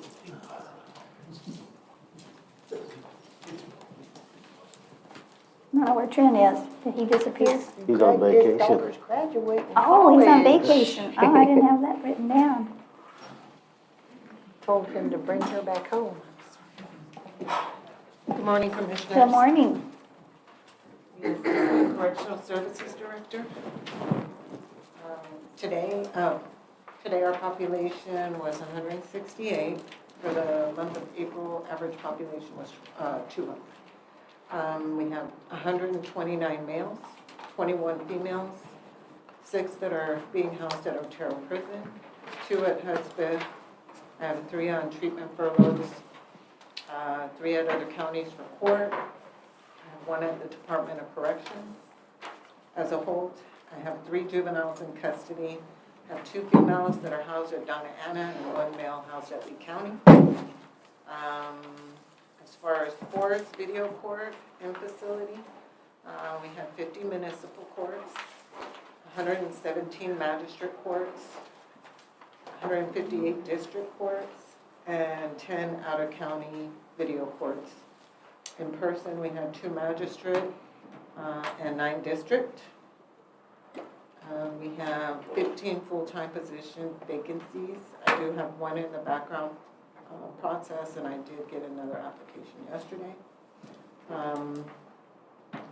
I don't know where Trent is. Did he disappear? He's on His vacation. daughter's graduating Oh, he's on college. vacation. Oh, I didn't have that written down. Told him to bring her back home. Good morning, Commissioners. Good morning. Yes, Correctional Services Director. Today our population was 168. For the month of April, average population was 200. We have 129 males, 21 females, 6 that are being housed at Otero Prison, 2 at Hudspeth. I have 3 on treatment furloughs, 3 at other counties for court. I have 1 at the Department of Corrections. As a whole, I have 3 juveniles in custody. I have 2 females that are housed at Donna Ana and 1 male housed at Lee County. As far as courts, video court and facility, we have 50 municipal courts, 117 magistrate courts, 158 district courts, and 10 out-of-county video courts. In person, we had 2 magistrate and 9 district. We have 15 full-time position vacancies. I do have 1 in the background process, and I did get another application yesterday.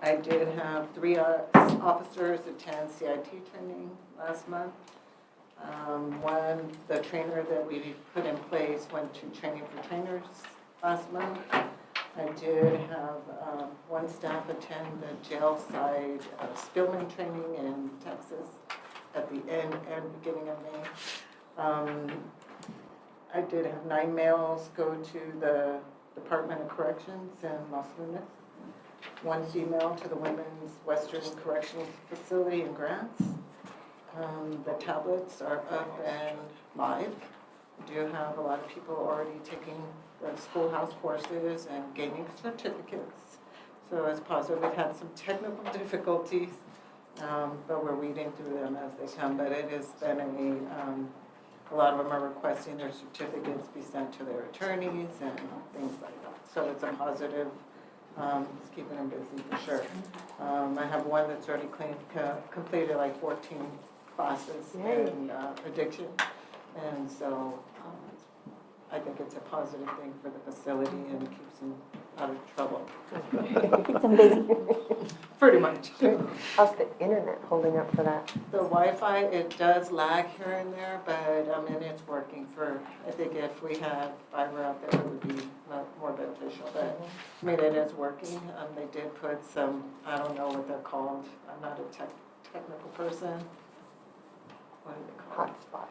I did have 3 officers attend CIT training last month. The trainer that we put in place went to training for trainers last month. I did have 1 staff attend the jail side Spillman training in Texas at the end and beginning of May. I did have 9 males go to the Department of Corrections in Los Lunas, 1 female to the Women's Western Correctional Facility in Grants. The tablets are up and live. We do have a lot of people already taking the schoolhouse courses and gaining certificates. So it's positive. We've had some technical difficulties, but we're weeding through them as they come. But it has been a lot of them are requesting their certificates be sent to their attorneys and things like that. So it's a positive. It's keeping them busy for sure. I have 1 that's already completed like 14 classes in addiction. And so I think it's a positive thing for the facility and it keeps them out of trouble. Keeps them busy. Pretty much. How's the internet holding up for that? The Wi-Fi, it does lag here and there, but it's working for, I think if we had fiber out there, it would be more beneficial. But it is working. They did put some, I don't know what they're called. I'm not a technical person. What are they called? Hotspot.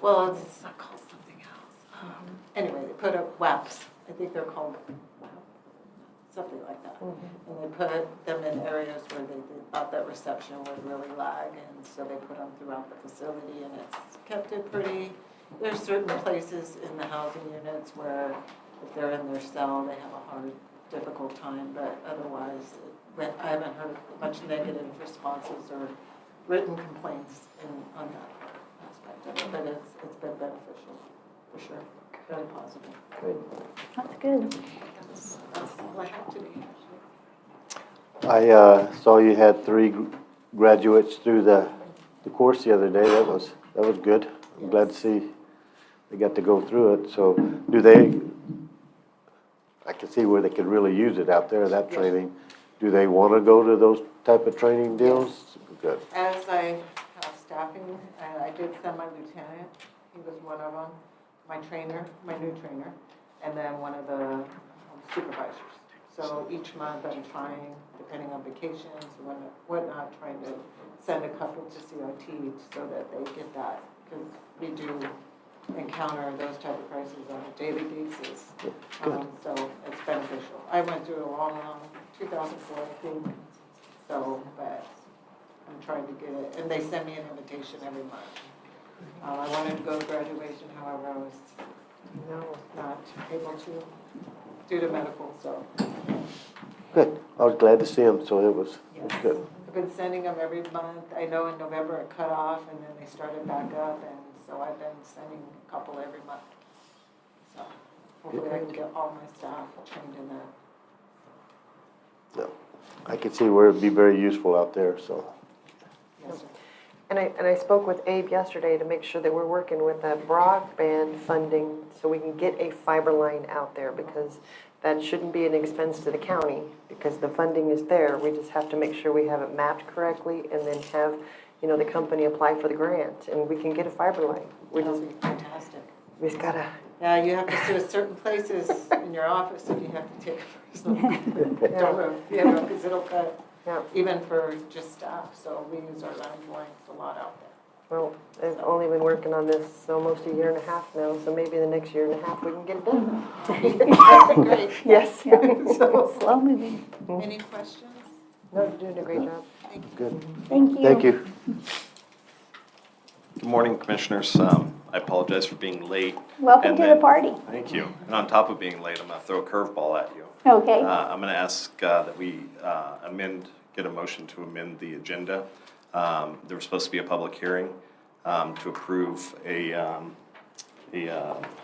Well, it's not called something else. Anyway, they put up WAPs. I think they're called something like that. And they put them in areas where they thought that reception would really lag, and so they put them throughout the facility, and it's kept it pretty. There's certain places in the housing units where if they're in their cell, they have a hard, difficult time, but otherwise, I haven't heard much negative responses or written complaints on that aspect of it, but it's been beneficial, for sure. Very positive. Good. That's good. That's all I have today. I saw you had 3 graduates through the course the other day. That was good. I'm glad to see they got to go through it. So I can see where they could really use it out there, that training. Do they want to go to those type of training deals? Good. As I have staffing, I did send my lieutenant, he was one of them, my new trainer, and then one of the supervisors. So each month I'm trying, depending on vacations and whatnot, trying to send a couple to CIT so that they get that, because we do encounter those type of crises on a daily basis. So it's beneficial. I went through a long 2004, I think, so, but I'm trying to get it, and they send me an invitation every month. I wanted to go to graduation, however, I was not able to due to medical, so. Good. I was glad to see them, so it was good. I've been sending them every month. I know in November it cut off, and then they started back up, and so I've been sending a couple every month. So hopefully I can get all my staff trained in that. No. I could see where it'd be very useful out there, so. Yes, sir. And I spoke with Abe yesterday to make sure that we're working with that broadband funding so we can get a fiber line out there, because that shouldn't be an expense to the county because the funding is there. We just have to make sure we have it mapped correctly and then have, the company apply for the grant and we can get a fiber line. We That just, would be fantastic. we just gotta. Yeah, you have to sit at certain places in your office and you have to take a personal. Don't move, because it'll cut. Yeah. Even for just staff, so we use our line blanks a lot out there. Well, I've only been working on this almost a year and a half now, so maybe the next year and a half we can get it done. That'd be great. Yes. So, Slow moving. any questions? No, you're doing a great job. Thank you. Good. Thank you. Thank you. Good morning, Commissioners. I apologize for being late. Welcome And to the then- party. Thank you. And on top of being late, I'm going to throw a curveball at you. Okay. I'm going to ask that we get a motion to amend the agenda. There was supposed to be a public hearing to approve a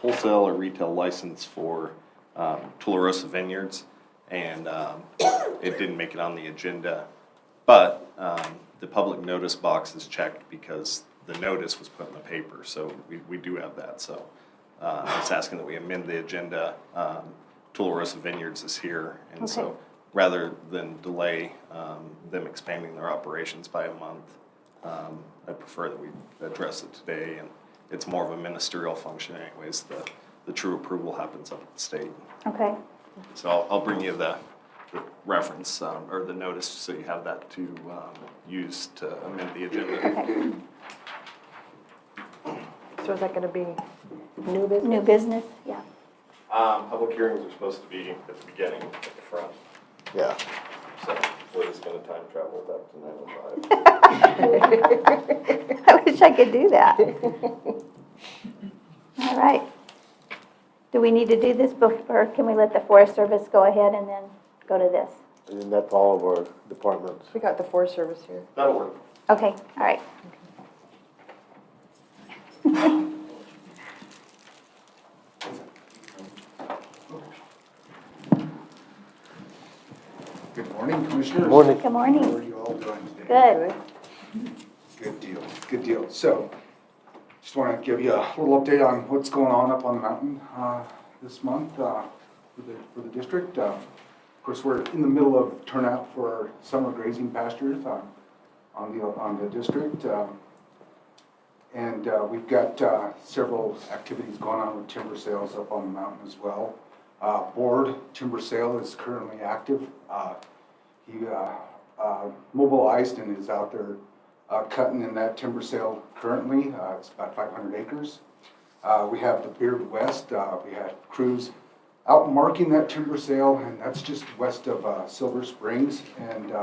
wholesale or retail license for Tularosa Vineyards, and it didn't make it on the agenda. But the public notice box is checked because the notice was put in the paper, so we do have that. So I'm just asking that we amend the agenda. Tularosa Vineyards is here, and Okay. so rather than delay them expanding their operations by a month, I prefer that we address it today, and it's more of a ministerial function anyways. The true approval happens up at the state. Okay. So I'll bring you the reference, or the notice, so you have that to use to amend the agenda. Okay. So is that gonna be new business? New business, yeah. Public hearings are supposed to be at the beginning, at the front, Yeah. so we're just gonna time travel back to 9:05. I wish I could do that. All right. Do we need to do this before, or can we let the Forest Service go ahead and then go to this? And then that's all of our departments. We got the Forest Service here. That'll work. Okay, all right. Good morning, Commissioners. Morning. Good morning. How are you all doing today? Good. Good deal, good deal. So, just want to give you a little update on what's going on up on the mountain this month for the district. Of course, we're in the middle of turnout for our summer grazing pastures on the district. And we've got several activities going on with timber sales up on the mountain as well. Board timber sale is currently active. He mobilized and is out there cutting in that timber sale currently. It's about 500 acres. We have the Beard West. We had crews out marking that timber sale, and that's just west of Silver Springs. And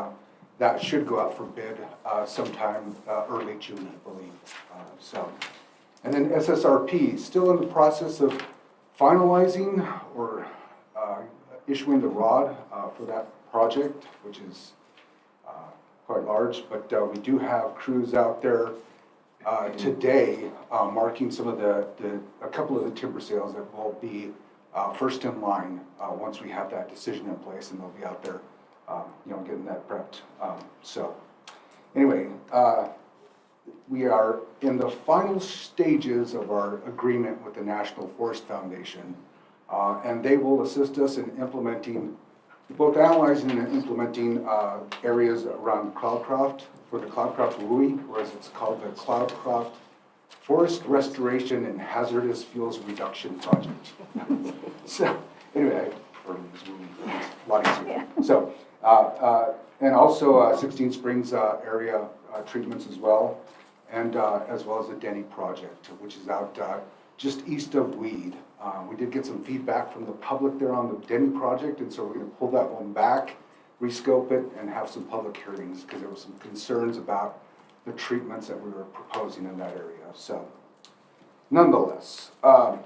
that should go out for bid sometime early June, I believe. And then SSRP, still in the process of finalizing or issuing the ROD for that project, which is quite large, but we do have crews out there today marking some of a couple of the timber sales that will be first in line once we have that decision in place, and they'll be out there, getting that prepped. So anyway, we are in the final stages of our agreement with the National Forest Foundation, and they will assist us in implementing, both analyzing and implementing areas around Cloudcroft for the Cloudcroft WUI, whereas it's called the Cloudcroft Forest Restoration and Hazardous Fuels Reduction Project. So anyway, it's a lot easier. So, and also 16 Springs area treatments as well, and as well as the Denny project, which is out just east of Weed. We did get some feedback from the public there on the Denny project, and so we're going to pull that one back, rescope it, and have some public hearings because there were some concerns about the treatments that we were proposing in that area. So, nonetheless, a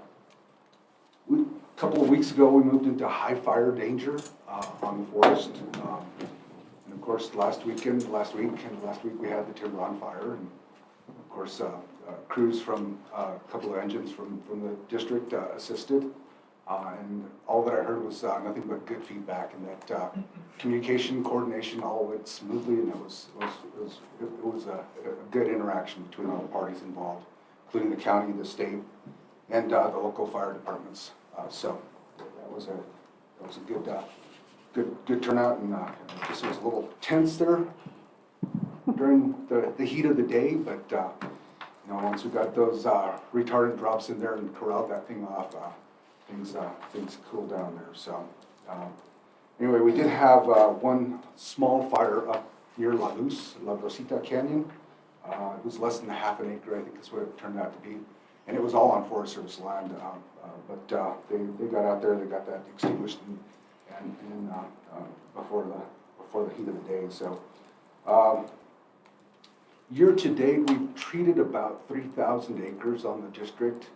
couple of weeks ago we moved into high fire danger on the forest, and of course last week we had the timber on fire, and of course crews from a couple of engines from the district assisted, and all that I heard was nothing but good feedback, and that communication, coordination, all went smoothly, and it was a good interaction between all the parties involved, including the county, the state, and the local fire departments. So that was a good turnout, and I guess it was a little tense there during the heat of the day, but once we got those retardant drops in there and corralled that thing off, things cooled down there. So anyway, we did have one small fire up near La Luz, La Rosita Canyon. It was less than half an acre, I think is what it turned out to be. And it was all on Forest Service land, but they got out there, they got that extinguished and before the heat of the day. So Year-to-date, we've treated about 3,000 acres on the district,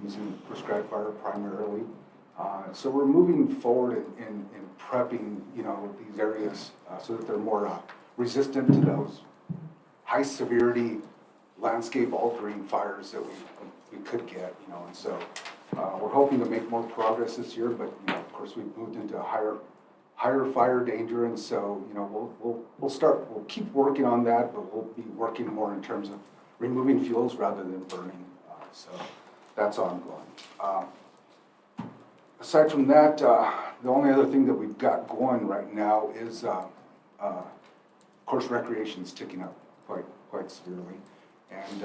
using prescribed fire primarily. So we're moving forward in prepping, these areas so that they're more resistant to those high-severity, landscape-altering fires that we could get, and so we're hoping to make more progress this year, but, of course, we've moved into higher fire danger, and so, we'll keep working on that, but we'll be working more in terms of removing fuels rather than burning, so that's ongoing. Aside from that, the only other thing that we've got going right now is, of course, recreation's ticking up quite severely, and,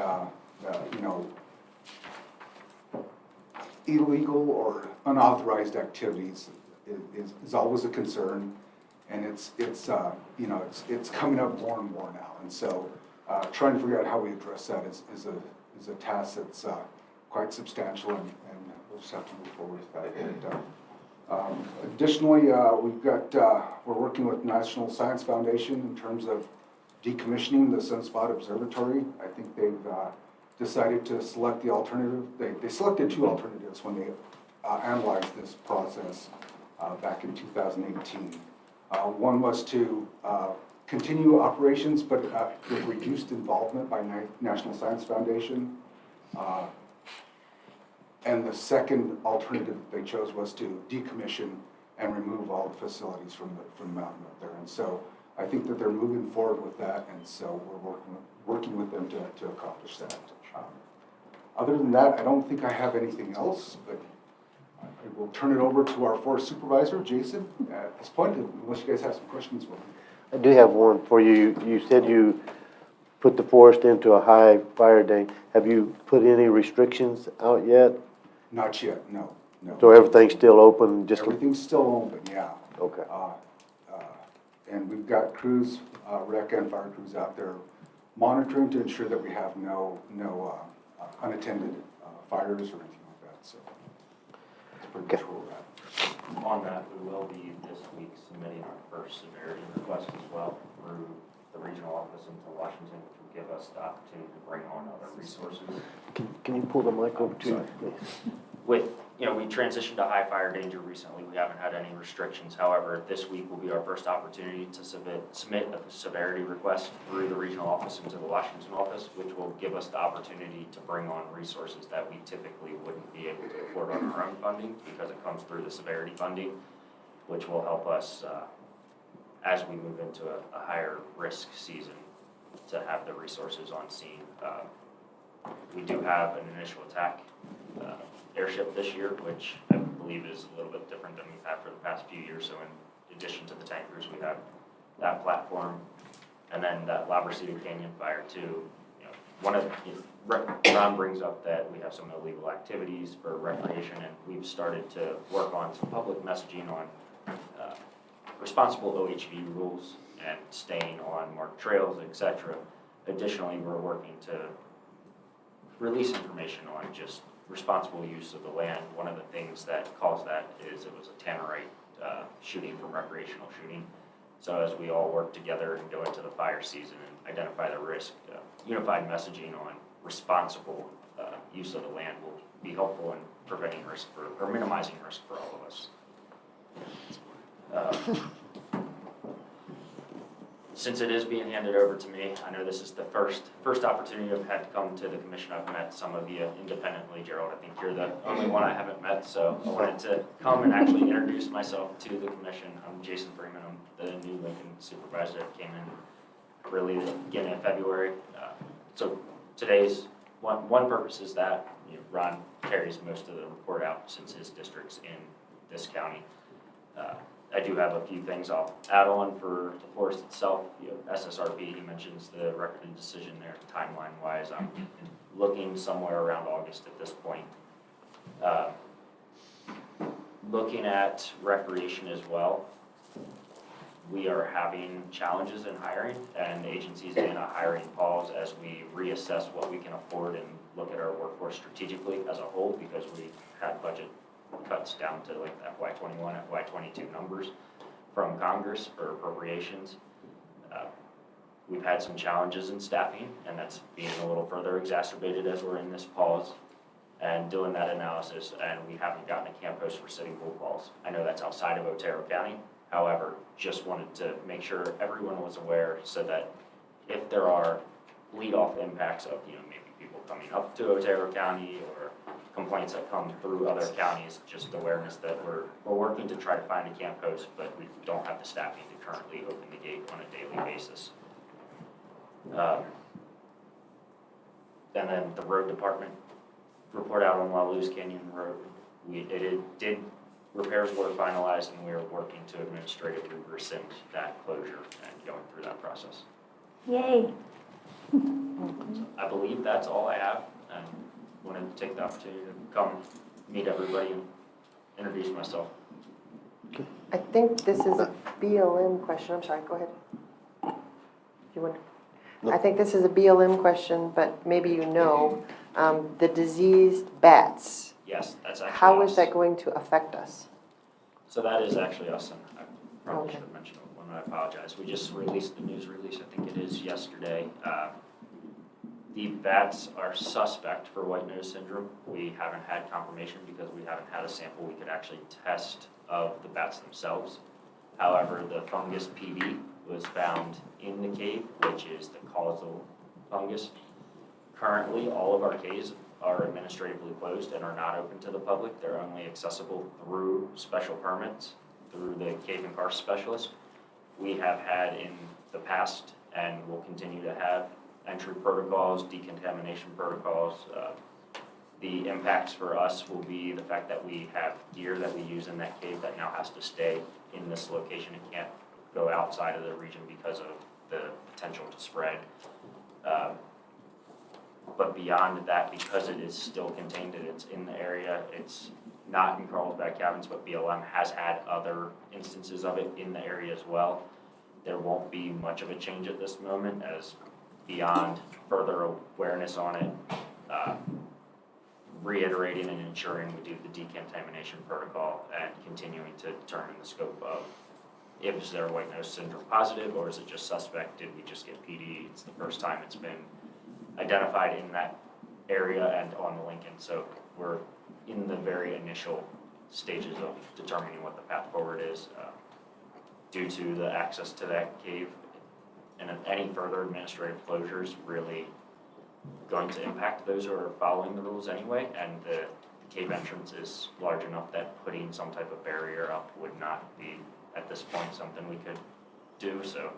illegal or unauthorized activities is always a concern, and it's coming up more and more now, and so trying to figure out how we address that is a task that's quite substantial, and we'll just have to move forward with that. And, additionally, we're working with National Science Foundation in terms of decommissioning the Sunspot Observatory. I think they've decided to select the alternative. They selected two alternatives when they analyzed this process back in 2018. One was to continue operations, but with reduced involvement by National Science Foundation. And the second alternative they chose was to decommission and remove all the facilities from the mountain up there. And so I think that they're moving forward with that, and so we're working with them to accomplish that. Other than that, I don't think I have anything else, but I will turn it over to our forest supervisor, Jason, at this point, unless you guys have some questions for me. I do have one for you. You said you put the forest into a high fire danger. Have you put any restrictions out yet? Not yet, no. So everything's still open? Everything's still open, yeah. Okay. And we've got crews, rec and fire crews out there monitoring to ensure that we have no unattended fires or anything like that, so that's pretty much where we're at. On that, we will be this week submitting our first severity request as well through the regional office into Washington, which will give us the opportunity to bring on other resources. Can you pull the mic over to you, please? We transitioned to high fire danger recently. We haven't had any restrictions. However, this week will be our first opportunity to submit a severity request through the regional office into the Washington office, which will give us the opportunity to bring on resources that we typically wouldn't be able to afford on our own funding because it comes through the severity funding, which will help us as we move into a higher risk season to have the resources on scene. We do have an initial attack airship this year, which I believe is a little bit different than we've had for the past few years. So in addition to the tankers, we have that platform, and then that La Brasida Canyon fire too. Ron brings up that we have some illegal activities for recreation, and we've started to work on some public messaging on responsible OHV rules and staying on marked trails, etc. Additionally, we're working to release information on just responsible use of the land. One of the things that caused that is it was a tannerite shooting from recreational shooting. So as we all work together and go into the fire season and identify the risk, unified messaging on responsible use of the land will be helpful in preventing risk or minimizing risk for all of us. Since it is being handed over to me, I know this is the first opportunity I've had to come to the commission. I've met some of you independently. Gerald, I think you're the only one I haven't met, so I wanted to come and actually introduce myself to the commission. I'm Jason Freeman. I'm the new Lincoln supervisor that came in really the beginning of February. So today's one purpose is that Ron carries most of the report out since his district's in this county. I do have a few things I'll add on for the forest itself. SSRP, he mentions the record of decision there, timeline-wise. I'm looking somewhere around August at this point. Looking at recreation as well, we are having challenges in hiring, and the agency's in a hiring pause as we reassess what we can afford and look at our workforce strategically as a whole, because we had budget cuts down to like the FY21, FY22 numbers from Congress for appropriations. We've had some challenges in staffing, and that's being a little further exacerbated as we're in this pause and doing that analysis, and we haven't gotten a camp host for Sitting Bull Falls. I know that's outside of Otero County, however, just wanted to make sure everyone was aware so that if there are lead-off impacts of, maybe people coming up to Otero County or complaints that come through other counties, just awareness that we're working to try to find a camp host, but we don't have the staffing to currently open the gate on a daily basis. And then the road department report out on La Luz Canyon Road. Repairs were finalized, and we are working to administratively rescind that closure and going through that process. Yay. I believe that's all I have, and wanted to take the opportunity to come meet everybody and introduce myself. I think this is a BLM question. I'm sorry, go ahead. You want? I think this is a BLM question, but maybe you know, the diseased bats. Yes, that's actually How is us. that going to affect us? So that is actually us, and I probably Okay. should have mentioned it when I apologize. We just released the news release, I think it is yesterday. The bats are suspect for white nose syndrome. We haven't had confirmation because we haven't had a sample we could actually test of the bats themselves. However, the fungus PB was found in the cave, which is the causal fungus. Currently, all of our caves are administratively closed and are not open to the public. They're only accessible through special permits, through the cave and karst specialist. We have had in the past and will continue to have entry protocols, decontamination protocols. The impacts for us will be the fact that we have gear that we use in that cave that now has to stay in this location. It can't go outside of the region because of the potential to spread. But beyond that, because it is still contained and it's in the area, it's not in Carlsbad Cabins, but BLM has had other instances of it in the area as well. There won't be much of a change at this moment, as beyond further awareness on it, reiterating and ensuring we do the decontamination protocol and continuing to determine the scope of is there white nose syndrome positive or is it just suspect? Did we just get PD? It's the first time it's been identified in that area and on the Lincoln. So we're in the very initial stages of determining what the path forward is due to the access to that cave. And any further administrative closures really going to impact those who are following the rules anyway. And the cave entrance is large enough that putting some type of barrier up would not be, at this point, something we could do. So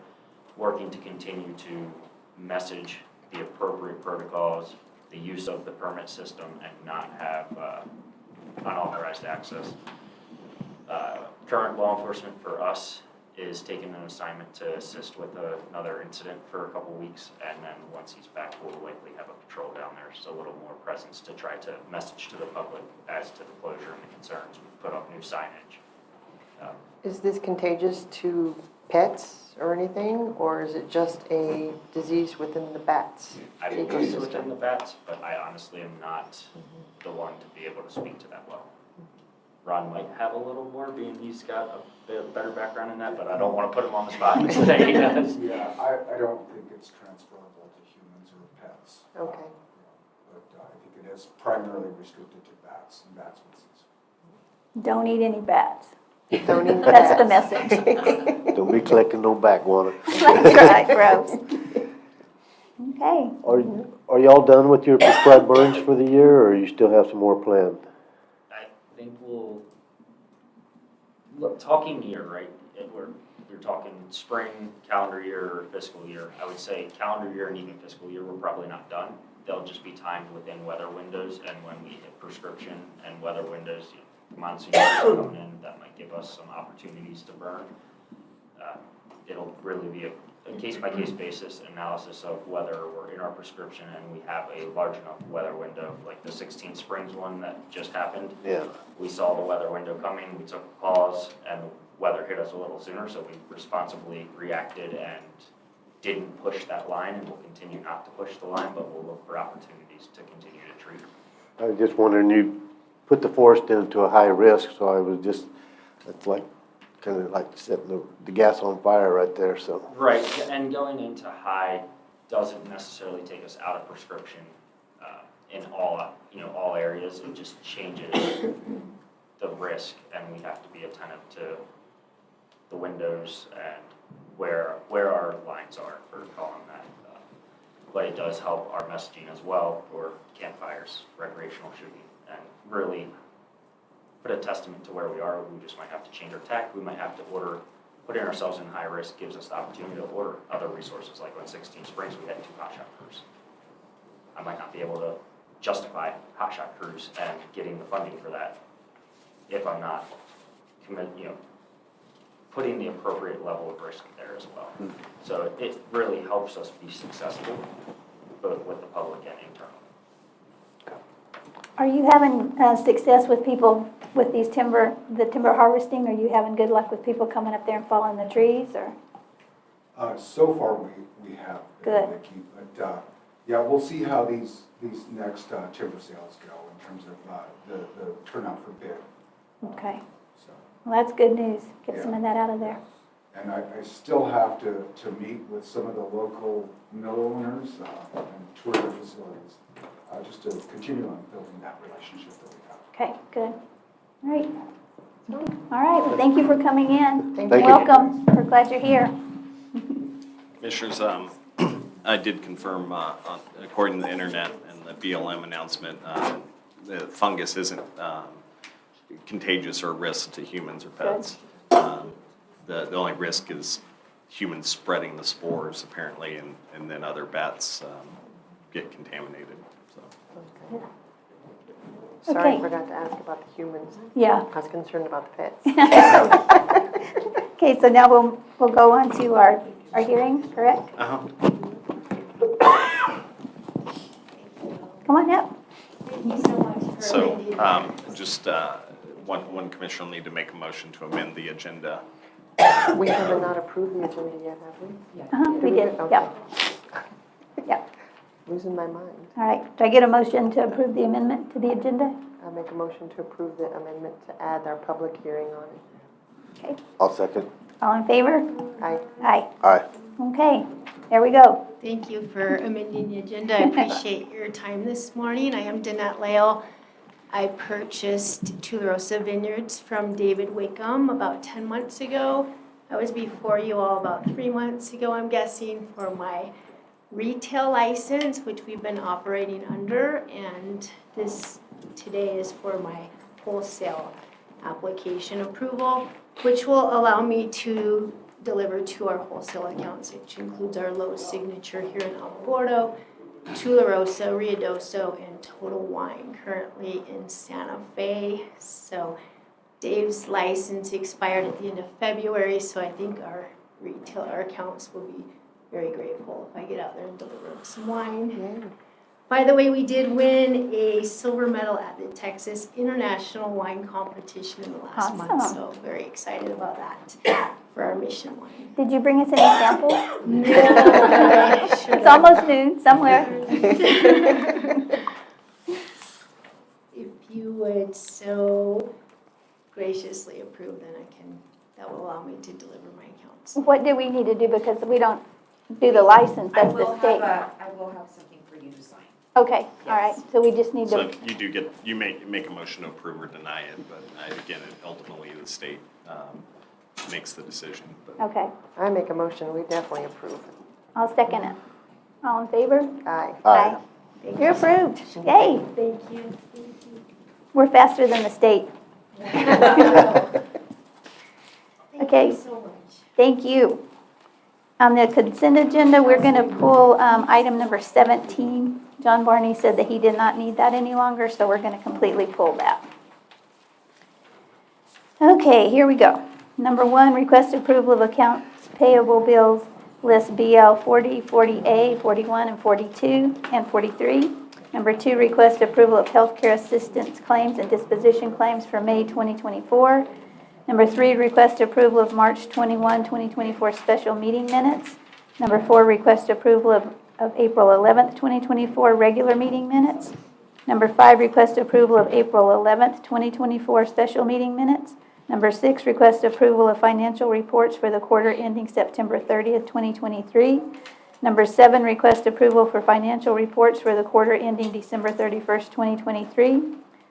working to continue to message the appropriate protocols, the use of the permit system, and not have unauthorized access. Current law enforcement for us is taking an assignment to assist with another incident for a couple weeks, and then once he's back, we'll likely have a patrol down there, so a little more presence to try to message to the public as to the closure and the concerns. We've put up new signage. Is this contagious to pets or anything, or is it just a disease within the bats I believe it's within ecosystem? the bats, but I honestly am not the one to be able to speak to that well. Ron might have a little more, being he's got a bit better background in that, but I don't want to put him on the spot and say he does. Yeah, I don't think it's transferable to humans or pets. Okay. But I think it is primarily restricted to bats and bat species. Don't eat any bats. Don't eat That's the bats. message. Don't be collecting no backwater. That's right, gross. Okay. Are y'all done with your prescribed burns for the year, or you still have some more planned? I think we'll, look, talking year, right? You're talking spring, calendar year, or fiscal year. I would say calendar year and even fiscal year, we're probably not done. They'll just be timed within weather windows, and when we hit prescription and weather windows, monsoon coming in, that might give us some opportunities to burn. It'll really be a case-by-case basis analysis of whether we're in our prescription and we have a large enough weather window, like the 16 Springs one that just happened. Yeah. We saw the weather window coming, we took a pause, and the weather hit us a little sooner, so we responsibly reacted and didn't push that line, and we'll continue not to push the line, but we'll look for opportunities to continue to treat. I was just wondering, you put the forest into a high risk, so I was just, it's like kind of like setting the gas on fire right there, so. Right, and going into high doesn't necessarily take us out of prescription in all areas. It just changes the risk, and we have to be attentive to the windows and where our lines are for calling that. But it does help our messaging as well for campfires, recreational shooting, and really put a testament to where we are. We just might have to change our tack. We might have to putting ourselves in high risk gives us the opportunity to order other resources, like on 16 Springs, we had 2 hotshot crews. I might not be able to justify hotshot crews and getting the funding for that if I'm not putting the appropriate level of risk there as well. So it really helps us be successful, both with the public and internal. Are you having success with people with the timber harvesting? Are you having good luck with people coming up there and falling the trees, or? So far, we have. Good. Nikki, but, yeah, we'll see how these next timber sales go in terms of the turnout for bid. Okay. So, Well, that's good news. Get some of that out of there. and I still have to meet with some of the local mill owners and tour their facilities, just to continue on building that relationship that we have. Okay, good. All right. All right, well, thank you for coming in. Thank you. Welcome. We're glad you're here. Commissioners, I did confirm, according to the internet and the BLM announcement, the fungus isn't contagious or a risk to humans or pets. The only risk is humans spreading the spores apparently, and then other bats get contaminated. So. Sorry, I Okay. forgot to ask about the humans. Yeah. I was concerned about the pets. Okay, so now we'll go on to our hearing, correct? Come on up. Thank you so much for So, attending. just one commissioner will need to make a motion to amend the agenda. We have not approved the agenda yet, have we? We did, Okay. yep. Yep. Losing my mind. All right, do I get a motion to approve the amendment to the agenda? I'll make a motion to approve the amendment to add our public hearing on it. Okay, I'll second. all in favor? Aye. Aye. Aye. Okay, there we go. Thank you for amending the agenda. I appreciate your time this morning. I am Danette Lale. I purchased Tularosa Vineyards from David Wickham about 10 months ago. I was before you all about 3 months ago, I'm guessing, for my retail license, which we've been operating under, and this today is for my wholesale application approval, which will allow me to deliver to our wholesale accounts, which includes our Lowe's Signature here in Alamogordo, Tularosa, Ruidoso, and Total Wine, currently in Santa Fe. So Dave's license expired at the end of February, so I think our accounts will be very grateful if I get out there and deliver some wine. By the way, we did win a silver medal at the Texas International Wine Competition in the last month, Awesome. so very excited about that for our mission wine. Did you bring us any samples? No, I should've. It's almost noon, somewhere. If you would so graciously approve, then that will allow me to deliver my accounts. What do we need to do, because we don't do the license, that's the state? I will have something for you to sign. Okay, all right, so we just need So to, you make a motion to approve or deny it, but again, ultimately the state makes the decision. But okay, I make a motion, we definitely approve. I'll second it. All in favor? Aye. Aye. You're approved, yay. Thank you. Thank you. We're faster than the state. Okay. Thank you so much. Thank you. On the consent agenda, we're going to pull item number 17. John Barney said that he did not need that any longer, so we're going to completely pull that. Okay, here we go. Number 1, request approval of accounts payable bills list BL 40, 40A, 41, and 42, and 43. Number 2, request approval of healthcare assistance claims and disposition claims for May 2024. Number 3, request approval of March 21, 2024 special meeting minutes. Number 4, request approval of April 11th, 2024 regular meeting minutes. Number 5, request approval of April 11th, 2024 special meeting minutes. Number 6, request approval of financial reports for the quarter ending September 30th, 2023. Number 7, request approval for financial reports for the quarter ending December 31st, 2023.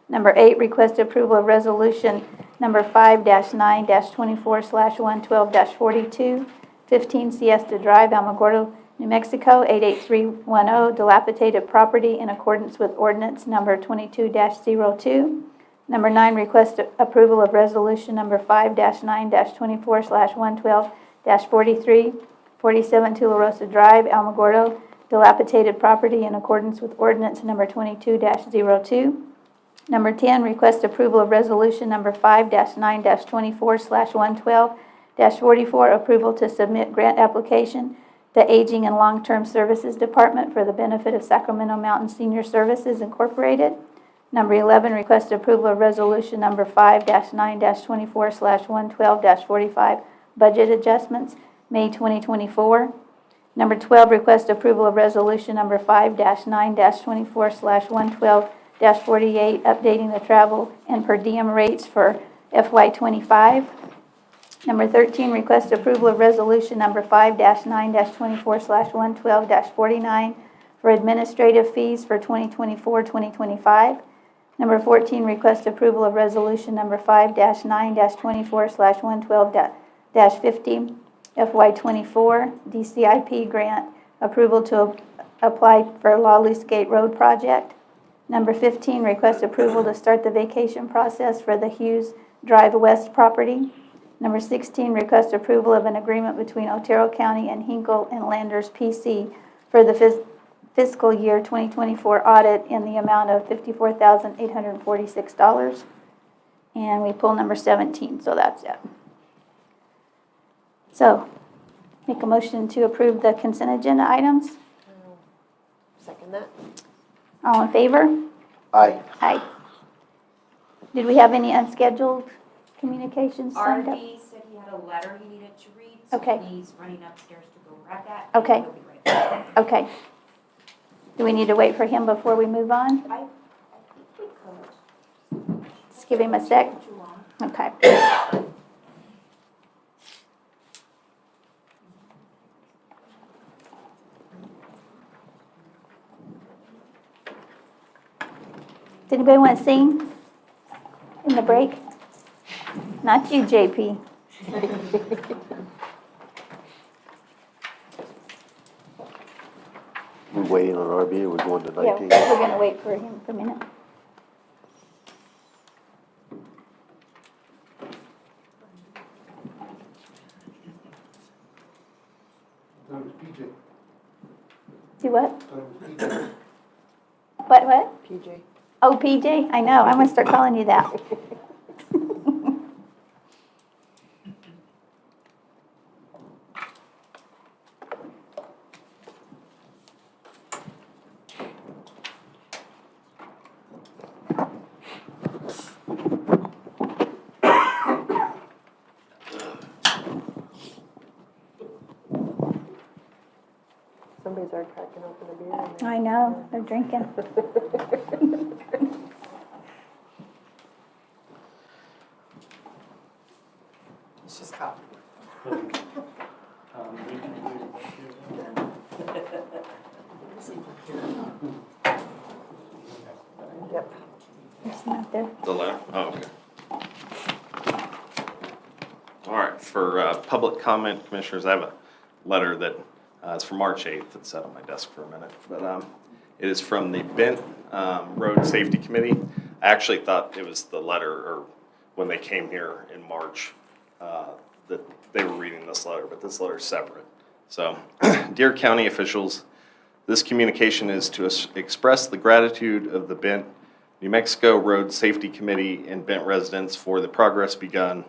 Number 8, request approval of resolution number 5-9-24/112-42, 15 Siesta Drive, Alamogordo, New Mexico, 88310, dilapidated property in accordance with ordinance number 22-02. Number 9, request approval of resolution number 5-9-24/112-43, 47 Tularosa Drive, Alamogordo, dilapidated property in accordance with ordinance number 22-02. Number 10, request approval of resolution number 5-9-24/112-44, approval to submit grant application to Aging and Long-Term Services Department for the benefit of Sacramento Mountain Senior Services Incorporated. Number 11, request approval of resolution number 5-9-24/112-45, budget adjustments, May 2024. Number 12, request approval of resolution number 5-9-24/112-48, updating the travel and per diem rates for FY25. Number 13, request approval of resolution number 5-9-24/112-49 for administrative fees for 2024-2025. Number 14, request approval of resolution number 5-9-24/112-50 FY24 DCIP grant approval to apply for Law Loose Gate Road project. Number 15, request approval to start the vacation process for the Hughes Drive West property. Number 16, request approval of an agreement between Otero County and Hinkle and Landers PC for the fiscal year 2024 audit in the amount of $54,846. And we pull number 17, so that's it. So, make a motion to approve the consent agenda items. Second that. All in favor? Aye. Aye. Did we have any unscheduled communications signed up? RV said he had a letter he needed to read, so Okay. he's running upstairs to go grab that. Okay. He'll be right back. Okay. Do we need to wait for him before we move on? I think we could. Just give him a sec. Too long. Okay. Does anybody want to sing in the break? Not you, JP. We waiting on RB, or we're going to Yeah, 19? we're going to wait for him for a minute. That was PJ. Do what? That was PJ. What? PJ. Oh, PJ? I know. I'm going to start calling you that. Somebody's already cracking open a beer. in there. I know. They're drinking. It's just coffee. Yep. It's not there. The letter? Oh, okay. All right, for public comment, commissioners, I have a letter that is from March 8th. It's sat on my desk for a minute. But it is from the Bent Road Safety Committee. I actually thought it was the letter, or when they came here in March, that they were reading this letter, but this letter is separate. So, dear county officials, this communication is to express the gratitude of the Bent, New Mexico Road Safety Committee and Bent residents for the progress begun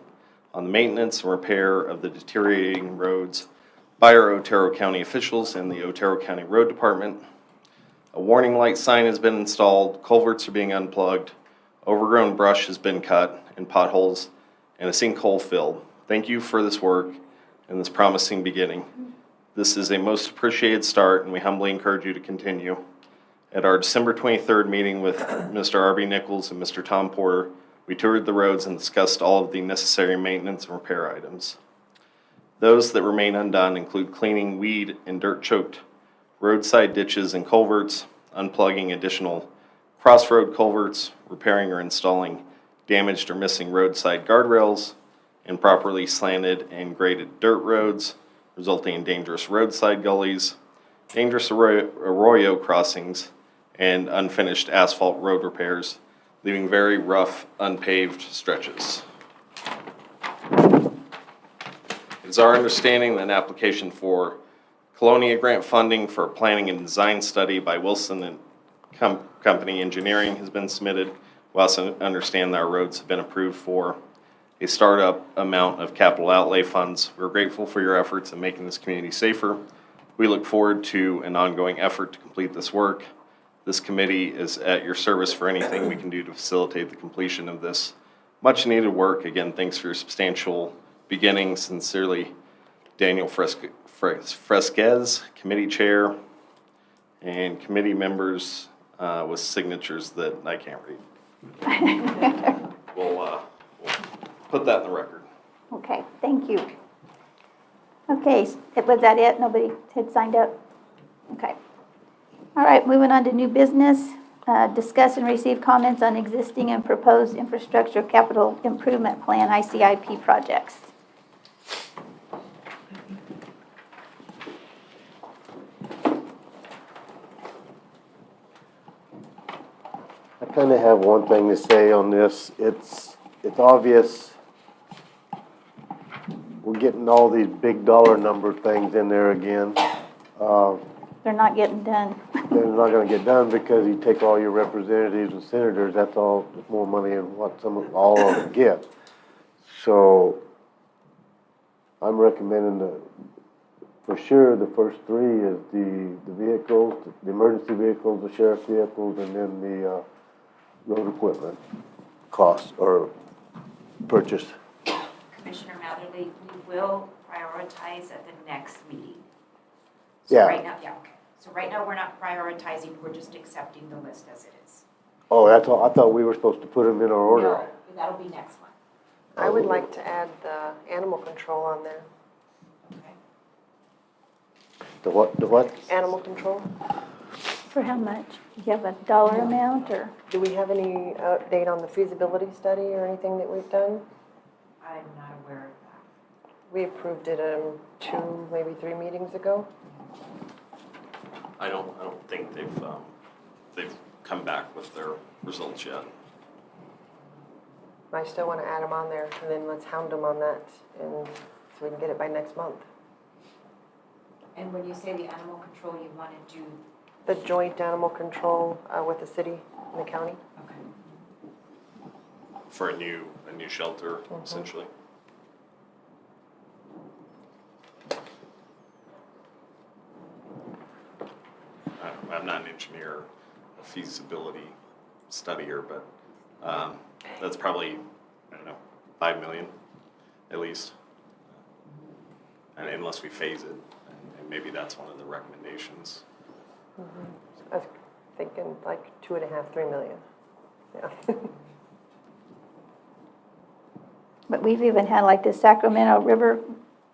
on the maintenance and repair of the deteriorating roads by our Otero County officials and the Otero County Road Department. A warning light sign has been installed, culverts are being unplugged, overgrown brush has been cut, and potholes and a sinkhole filled. Thank you for this work and this promising beginning. This is a most appreciated start, and we humbly encourage you to continue. At our December 23rd meeting with Mr. R.B. Nichols and Mr. Tom Porter, We toured the roads and discussed all of the necessary maintenance and repair items. Those that remain undone include cleaning weed and dirt-choked roadside ditches and culverts, unplugging additional crossroad culverts, repairing or installing damaged or missing roadside guardrails, improperly slanted and graded dirt roads, resulting in dangerous roadside gullies, dangerous arroyo crossings, and unfinished asphalt road repairs, leaving very rough, unpaved stretches. It is our understanding that an application for Colonia grant funding for a planning and design study by Wilson and Company Engineering has been submitted. We also understand that our roads have been approved for a startup amount of capital outlay funds. We're grateful for your efforts in making this community safer. We look forward to an ongoing effort to complete this work. This committee is at your service for anything we can do to facilitate the completion of this much needed work. Again, thanks for your substantial beginning. Sincerely, Daniel Fresquez, committee chair, and committee members with signatures that I can't read. We'll put that in the record. Okay, thank you. Okay, was that it? Nobody had signed up? Okay. All right, moving on to new business. Discuss and receive comments on existing and proposed infrastructure capital improvement plan, ICIP projects. I kind of have one thing to say on this. It's obvious we're getting all these big dollar number things in there again. They're not getting done. They're not gonna get done because you take all your representatives and senators, that's all, more money than what all of them get. So I'm recommending for sure, the first three is the vehicles, the emergency vehicles, the sheriff's vehicles, and then the road equipment costs or purchase. Commissioner Matherly, we will prioritize at the next meeting. So Yeah. right now, okay. So right now, we're not prioritizing, we're just accepting the list as it is. Oh, that's all, I thought we were supposed to put them in our order. No, that'll be next one. I would like to add the animal control on there. Okay. The what? Animal control? For how much? Do you have a dollar amount or? Do we have any update on the feasibility study or anything that we've done? I'm not aware of that. We approved it 2, maybe 3 meetings ago. I don't think they've come back with their results yet. I still want to add them on there, and then let's hound them on that, and so we can get it by next month. And when you say the animal control, you want to do? The joint animal control with the city and the county. Okay. For a new shelter, essentially. I'm not an engineer, a feasibility studier, but that's probably, I don't know, 5 million at least. And unless we phase it, and maybe that's one of the recommendations. I was thinking like 2.5, 3 million. Yeah. But we've even had like the Sacramento River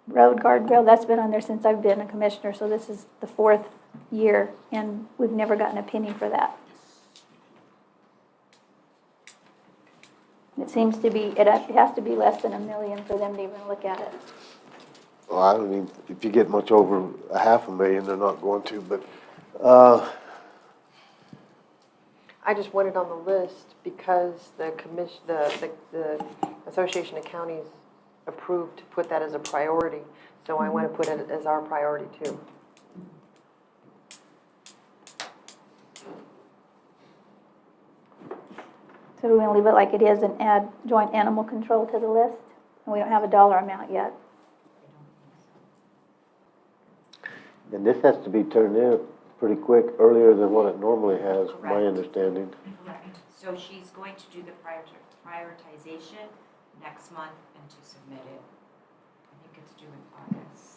Road guardrail, that's been on there since I've been a commissioner, so this is the 4th year, and we've never gotten a penny for that. It seems to be, it has to be less than $1 million for them to even look at it. Well, I don't even, if you get much over $500,000, they're not going to, but, I just want it on the list because the Association of Counties approved to put that as a priority. So I want to put it as our priority too. So do we want to leave it like it is and add joint animal control to the list? And we don't have a dollar amount yet. and this has to be turned in pretty quick, earlier than what it normally has, my Correct. understanding. Correct. So she's going to do the prioritization next month and to submit it. I think it's due in August.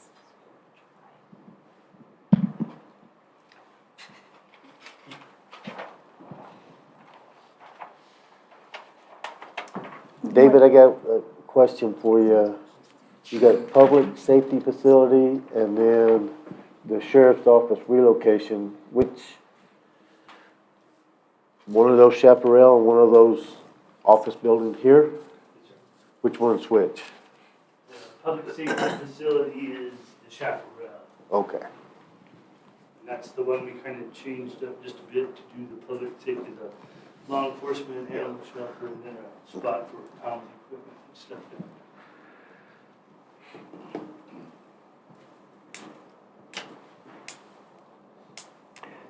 David, I got a question for you. You got public safety facility and then the sheriff's office relocation. Which, one of those chaparral and one of those office buildings here? Which one's which? The public safety facility is the chaparral. Okay. And that's the one we kind of changed up just a bit to do the public safety, the law enforcement, animal shelter, and then a spot for pound equipment and stuff down there.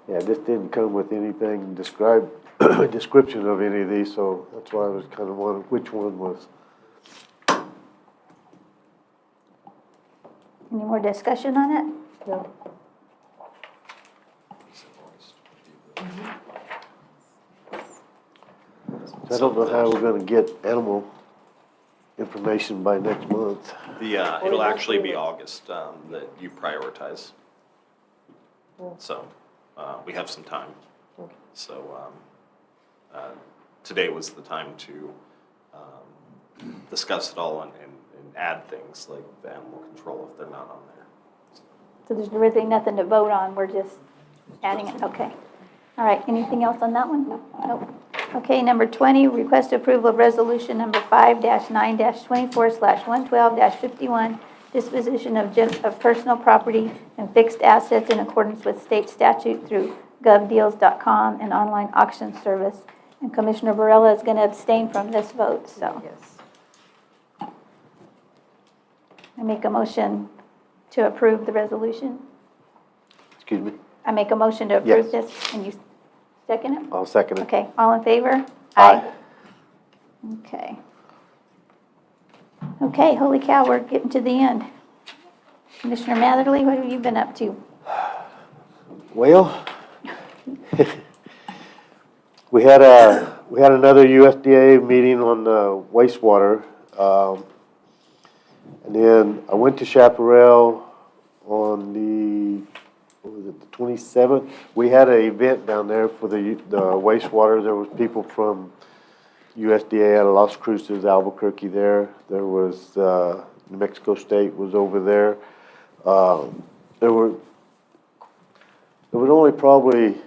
Yeah, this didn't come with anything description of any of these, so that's why I was kind of wondering which one was. Any more discussion on it? No. I don't know how we're gonna get animal information by next month. It'll actually be August, that you prioritize. So, we have some time. Okay. So, today was the time to, discuss it all and add things like the animal control if they're not on there. So there's really nothing to vote on, we're just adding it, okay. All right, anything else on that one? Nope. Okay, number 20, request approval of resolution number 5-9-24/112-51, disposition of personal property and fixed assets in accordance with state statute through govdeals.com and online auction service. And Commissioner Barella is going to abstain from this vote, so. Yes. I make a motion to approve the resolution. Excuse me? I make a motion to approve Yes. this, and you second it? I'll second it. Okay, all in favor? Aye. Okay. Okay, holy cow, we're getting to the end. Commissioner Matherly, what have you been up to? Well, we had another USDA meeting on wastewater. And then I went to Chaparral on what was it, the 27th? We had an event down there for the wastewater. There was people from USDA out of Las Cruces, Albuquerque there. There was, New Mexico State was over there. There was only probably,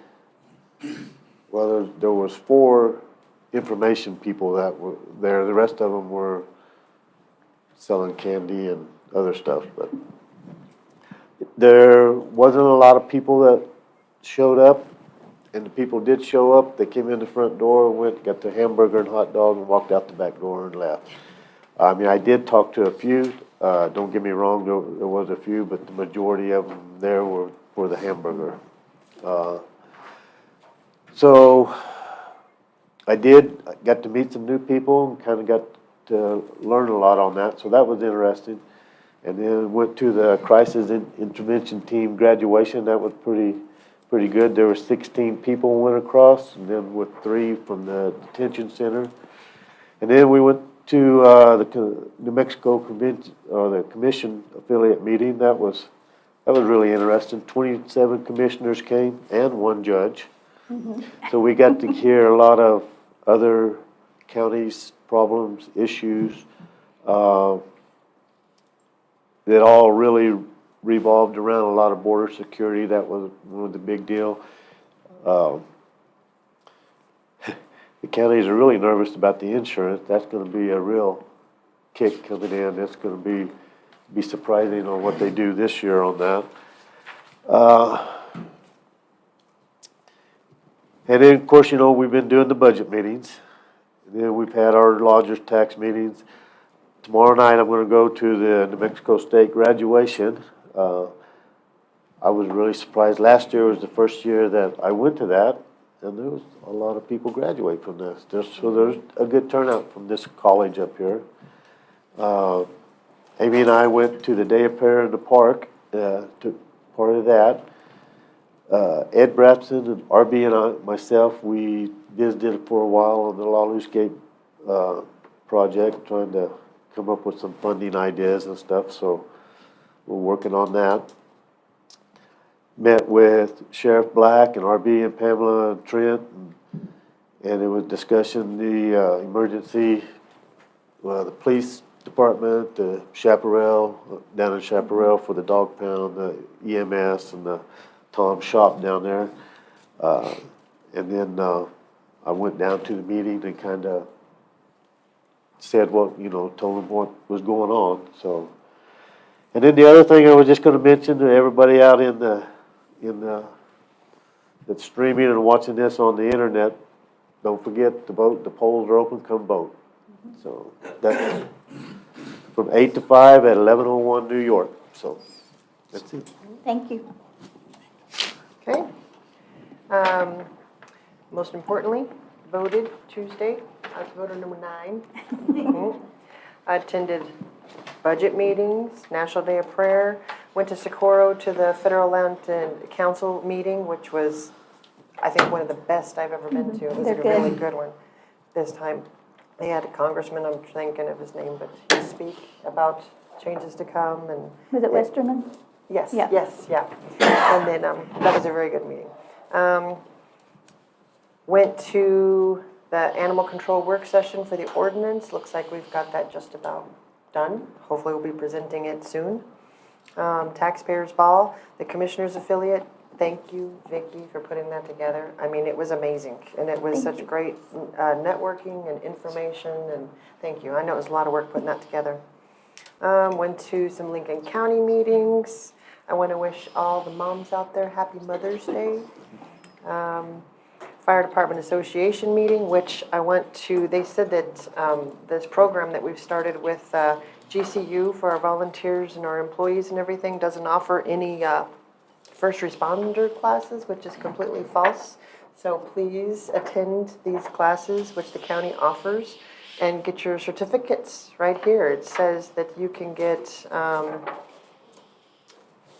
well, there was 4 information people that were there. The rest of them were selling candy and other stuff, but there wasn't a lot of people that showed up, and the people did show up. They came in the front door, went, got their hamburger and hot dog, and walked out the back door and left. I mean, I did talk to a few. Don't get me wrong, there was a few, but the majority of them there were for the hamburger. So I got to meet some new people and kind of got to learn a lot on that, so that was interesting. And then went to the crisis intervention team graduation. That was pretty good. There were 16 people went across, and then with 3 from the detention center. And then we went to the New Mexico Convention, or the Commission affiliate meeting. That was really interesting. 27 commissioners came and 1 judge. So we got to hear a lot of other counties' problems, issues. It all really revolved around a lot of border security. That was one of the big deal. The counties are really nervous about the insurance. That's going to be a real kick coming in. It's going to be surprising on what they do this year on that. And then, of course, we've been doing the budget meetings. And then we've had our lodgers tax meetings. Tomorrow night, I'm going to go to the New Mexico State graduation. I was really surprised. Last year was the first year that I went to that, and there was a lot of people graduate from this. So there's a good turnout from this college up here. Amy and I went to the Day of Prayer in the park, took part of that. Ed Brapson and RB and myself, we visited for a while on the Lawless Gate project, trying to come up with some funding ideas and stuff, so we're working on that. Met with Sheriff Black and RB and Pamela and Trent, and it was discussing the emergency the police department, the chaparral, down in Chaparral for the dog pound, the EMS and the Tom shop down there. And then, I went down to the meeting and kind of said what, told them what was going on, so. And then the other thing I was just gonna mention to everybody out that's streaming and watching this on the internet, don't forget to vote, the polls are open, come vote. So that's from 8 to 5 at 1101 New York, so that's it. Thank you. Okay. Most importantly, voted Tuesday. I was voter number 9. I attended budget meetings, National Day of Prayer, went to Socorro to the Federal Land Council meeting, which was, I think, one of the best I've ever been to. It was They're a really good. good one this time. They had a congressman, I'm thinking of his name, but he speak about changes to come and. Was it Westerman? Yes, Yeah. yes, yeah. And then that was a very good meeting. Went to the animal control work session for the ordinance. Looks like we've got that just about done. Hopefully we'll be presenting it soon. Taxpayers Ball, the commissioners affiliate. Thank you, Vicki, for putting that together. I mean, it was amazing, and it was such great networking and information, and thank you. I know it was a lot of work putting that together. Went to some Lincoln County meetings. I want to wish all the moms out there Happy Mother's Day. Fire Department Association meeting, which I went to. They said that this program that we've started with GCU for our volunteers and our employees and everything doesn't offer any first responder classes, which is completely false. So please attend these classes, which the county offers, and get your certificates right here. It says that you can get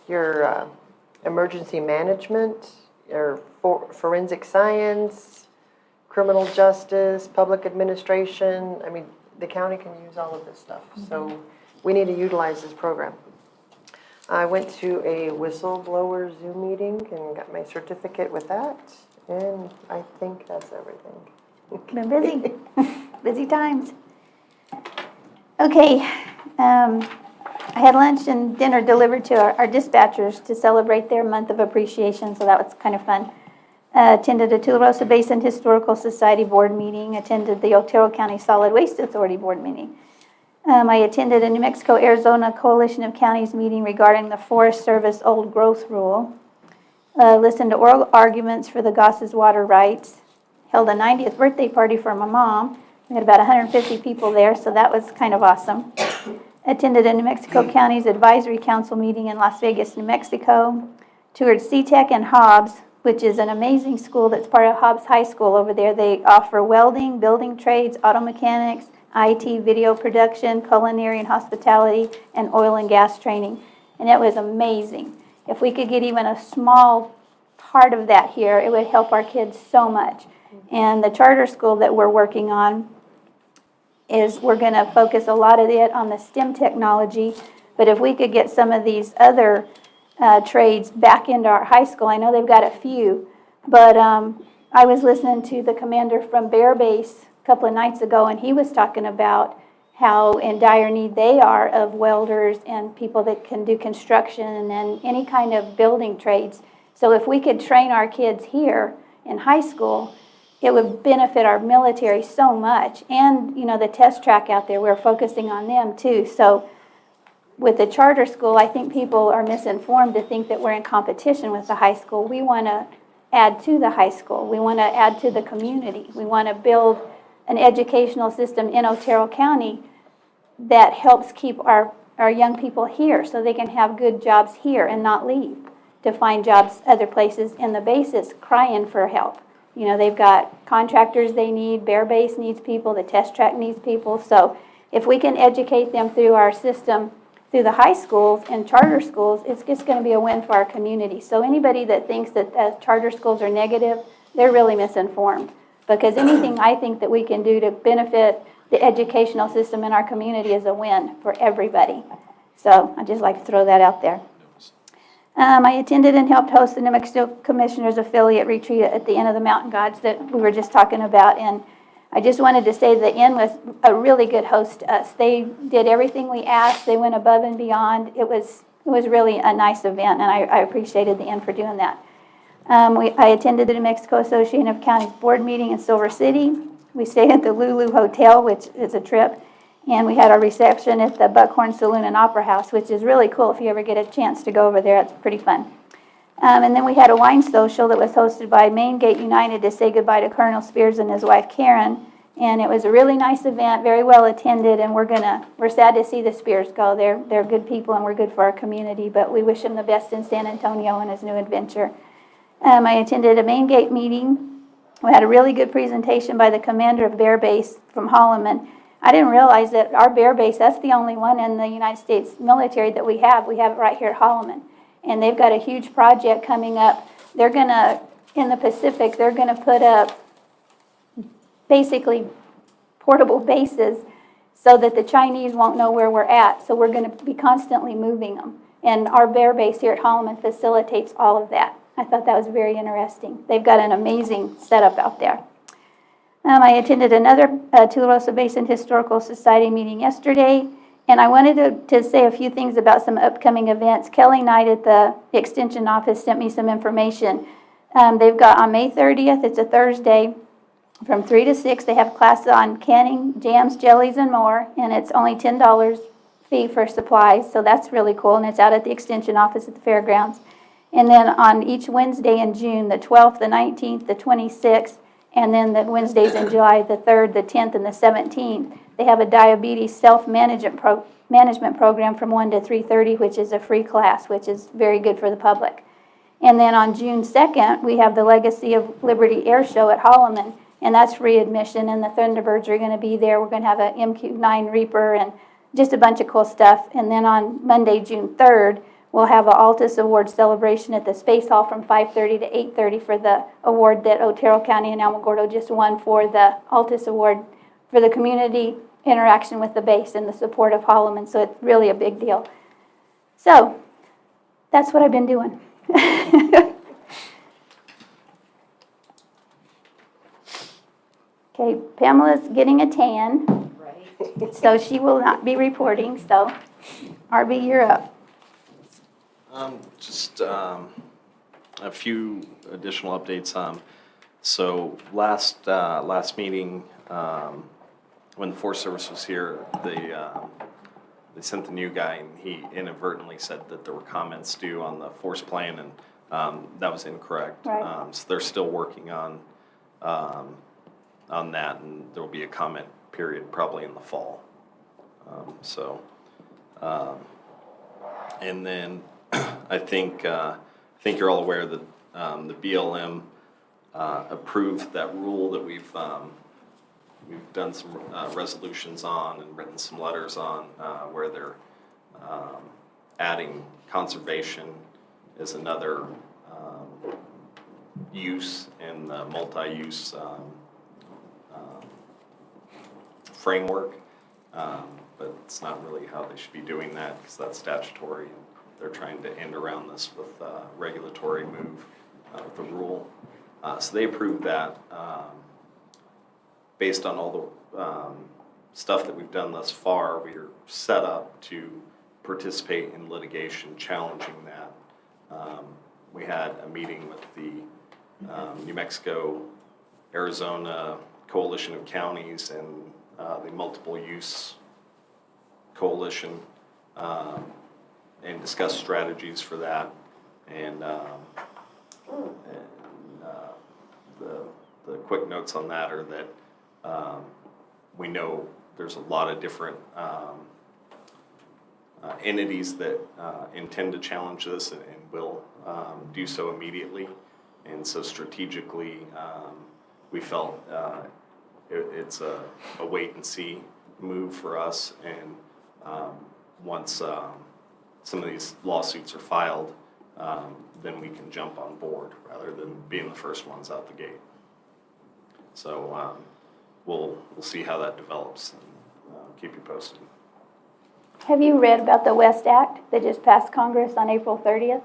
your emergency management, or forensic science, criminal justice, public administration. I mean, the county can use all of this stuff. So we need to utilize this program. I went to a whistleblower Zoom meeting and got my certificate with that. And I think that's everything. Been busy. Busy times. Okay. I had lunch and dinner delivered to our dispatchers to celebrate their month of appreciation, so that was kind of fun. Attended a Tularosa Basin Historical Society board meeting, attended the Otero County Solid Waste Authority board meeting. I attended a New Mexico-Arizona Coalition of Counties meeting regarding the Forest Service old growth rule. Listened to oral arguments for the Goss's water rights. Held a 90th birthday party for my mom. We had about 150 people there, so that was kind of awesome. Attended a New Mexico Counties Advisory Council meeting in Las Vegas, New Mexico. Toured CTEC and Hobbs, which is an amazing school that's part of Hobbs High School over there. They offer welding, building trades, auto mechanics, IT, video production, culinary and hospitality, and oil and gas training. And it was amazing. If we could get even a small part of that here, it would help our kids so much. And the charter school that we're working on is we're going to focus a lot of it on the STEM technology. But if we could get some of these other trades back into our high school, I know they've got a few, but I was listening to the commander from Bear Base a couple of nights ago, and he was talking about how in dire need they are of welders and people that can do construction and any kind of building trades. So if we could train our kids here in high school, it would benefit our military so much. And, the test track out there, we're focusing on them too. So with the charter school, I think people are misinformed to think that we're in competition with the high school. We want to add to the high school. We want to add to the community. We want to build an educational system in Otero County that helps keep our young people here so they can have good jobs here and not leave to find jobs other places in the bases crying for help. They've got contractors they need, Bear Base needs people, the test track needs people. So if we can educate them through our system, through the high schools and charter schools, it's just going to be a win for our community. So anybody that thinks that charter schools are negative, they're really misinformed. Because anything I think that we can do to benefit the educational system in our community is a win for everybody. So I'd just like to throw that out there. I attended and helped host the New Mexico Commissioners Affiliate Retreat at the Inn of the Mountain Gods that we were just talking about. And I just wanted to say the inn was a really good host to us. They did everything we asked. They went above and beyond. It was really a nice event, and I appreciated the inn for doing that. I attended the New Mexico Association of Counties Board meeting in Silver City. We stayed at the Lulu Hotel, which is a trip, and we had our reception at the Buckhorn Saloon and Opera House, which is really cool if you ever get a chance to go over there. It's pretty fun. And then we had a wine social that was hosted by Main Gate United to say goodbye to Colonel Spears and his wife Karen. And it was a really nice event, very well attended, and we're sad to see the Spears go. They're good people and we're good for our community, but we wish him the best in San Antonio and his new adventure. I attended a Main Gate meeting. We had a really good presentation by the commander of Bear Base from Holloman. I didn't realize that our Bear Base, that's the only one in the United States military that we have. We have it right here at Holloman. And they've got a huge project coming up. They're going to, in the Pacific, they're going to put up basically portable bases so that the Chinese won't know where we're at. So we're going to be constantly moving them. And our Bear Base here at Holloman facilitates all of that. I thought that was very interesting. They've got an amazing setup out there. I attended another Tularosa Basin Historical Society meeting yesterday. And I wanted to say a few things about some upcoming events. Kelly Knight at the Extension Office sent me some information. They've got on May 30th, it's a Thursday, from 3 to 6, they have classes on canning, jams, jellies, and more. And it's only $10 fee for supplies, so that's really cool. And it's out at the Extension Office at the fairgrounds. And then on each Wednesday in June, the 12th, the 19th, the 26th, and then the Wednesdays in July, the 3rd, the 10th, and the 17th, they have a diabetes self-management program from 1 to 3:30, which is a free class, which is very good for the public. And then on June 2nd, we have the Legacy of Liberty Air Show at Holloman, and that's free admission, and the Thunderbirds are going to be there. We're going to have a MQ-9 Reaper and just a bunch of cool stuff. And then on Monday, June 3rd, we'll have an Altus Award celebration at the Space Hall from 5:30 to 8:30 for the award that Otero County and Alamogordo just won for the Altus Award for the community interaction with the base and the support of Holloman. So it's really a big deal. So that's what I've been doing. Okay, Pamela's getting a tan, Right. so she will not be reporting. So RB, you're up. Just a few additional updates. So last meeting, when the Forest Service was here, they sent the new guy, and he inadvertently said that there were comments due on the forest plan, and that was incorrect. Right. So they're still working on that, and there will be a comment period probably in the fall. And then I think you're all aware that the BLM approved that rule that we've done some resolutions on and written some letters on, where they're adding conservation as another use in the multi-use framework. But it's not really how they should be doing that, because that's statutory. They're trying to end around this with regulatory move with the rule. So they approved that based on all the stuff that we've done thus far. We are set up to participate in litigation challenging that. We had a meeting with the New Mexico, Arizona Coalition of Counties and the Multiple Use Coalition, and discuss strategies for that. And the quick notes on that are that we know there's a lot of different entities that intend to challenge this and will do so immediately. And so strategically, we felt it's a wait and see move for us. And once some of these lawsuits are filed, then we can jump on board rather than being the first ones out the gate. So we'll see how that develops, and keep you posted. Have you read about the West Act that just passed Congress on April 30th?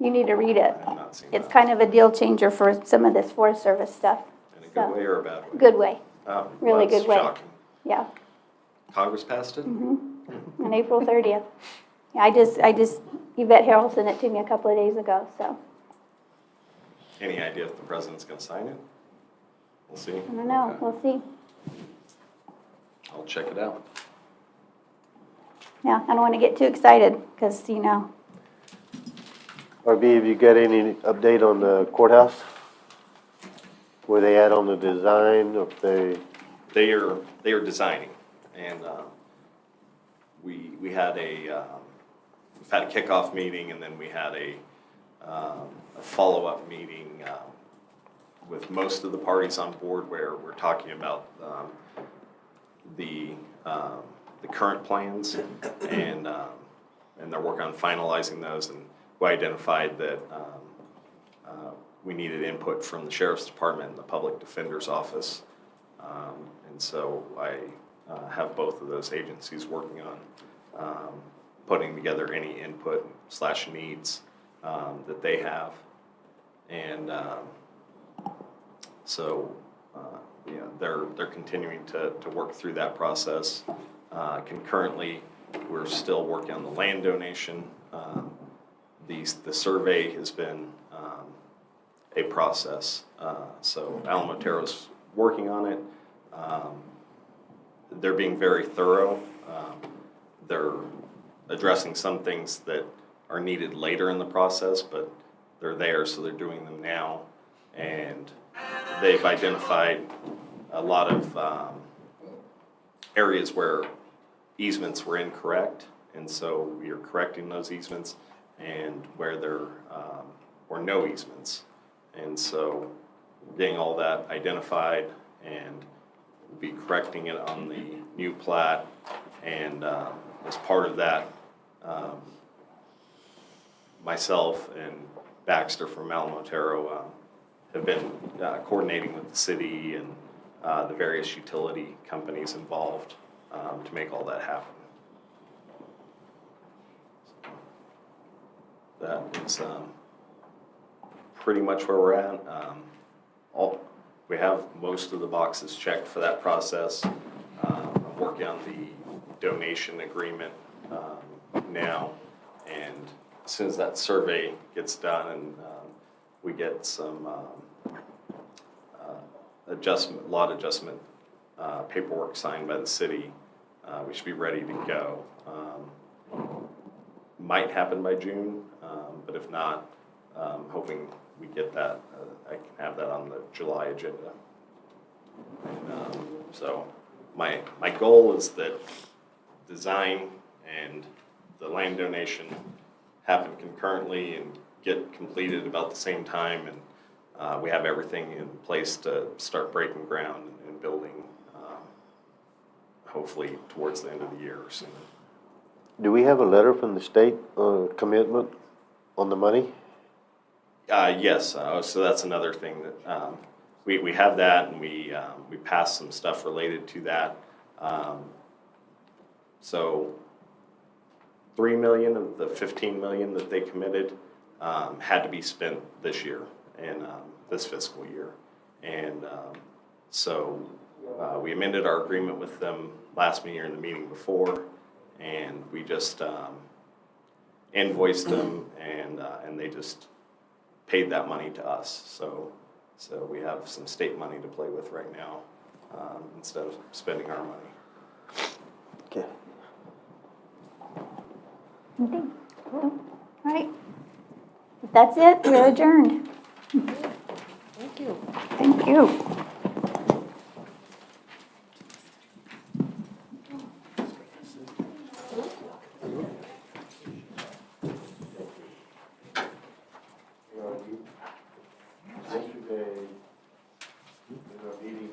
You need to read it. I have not seen It's that. kind of a deal changer for some of this Forest Service stuff. In a good way or a bad way? Good way. Oh, Really that's good way. shocking. Yeah, Congress passed it? on April 30th. Yeah, I just, Yvette Harrell sent it to me a couple of days ago, so, Any idea if the president's gonna sign it? We'll see. I don't know, Okay. we'll see. I'll check it out. Yeah, I don't want to get too excited, because, you know, RB, have you got any update on the courthouse? Where they at on the design, if they, They are designing, and we had we've had a kickoff meeting, and then we had a follow-up meeting with most of the parties on board, where we're talking about the current plans, and they're working on finalizing those, and we identified that we needed input from the sheriff's department and the public defender's office. And so I have both of those agencies working on putting together any input / needs that they have. And so they're continuing to work through that process. Concurrently, we're still working on the land donation. The survey has been a process. So Otero's working on it. They're being very thorough. They're addressing some things that are needed later in the process, but they're there, so they're doing them now. And they've identified a lot of areas where easements were incorrect, and so we are correcting those easements, and where there were no easements. And so getting all that identified, and we'll be correcting it on the new plat. And as part of that, myself and Baxter from Otero have been coordinating with the city and the various utility companies involved to make all that happen. That is pretty much where we're at. We have most of the boxes checked for that process. I'm working on the donation agreement now, and as soon as that survey gets done and we get some lot adjustment paperwork signed by the city, we should be ready to go. Might happen by June, but if not, hoping we get that, I can have that on the July agenda. And so my goal is that design and the land donation happen concurrently and get completed about the same time, and we have everything in place to start breaking ground and building, hopefully towards the end of the year or sooner. do we have a letter from the state commitment on the money? Yes, so that's another thing that we have that, and we passed some stuff related to that. So $3 million of the $15 million that they committed had to be spent this year and this fiscal year. And so we amended our agreement with them last meeting or the meeting before, and we just invoiced them, and they just paid that money to us. So we have some state money to play with right now instead of spending our money. Okay. okay, cool. All right. If that's it, we're adjourned. Thank you. Thank you. Yesterday, in our meeting,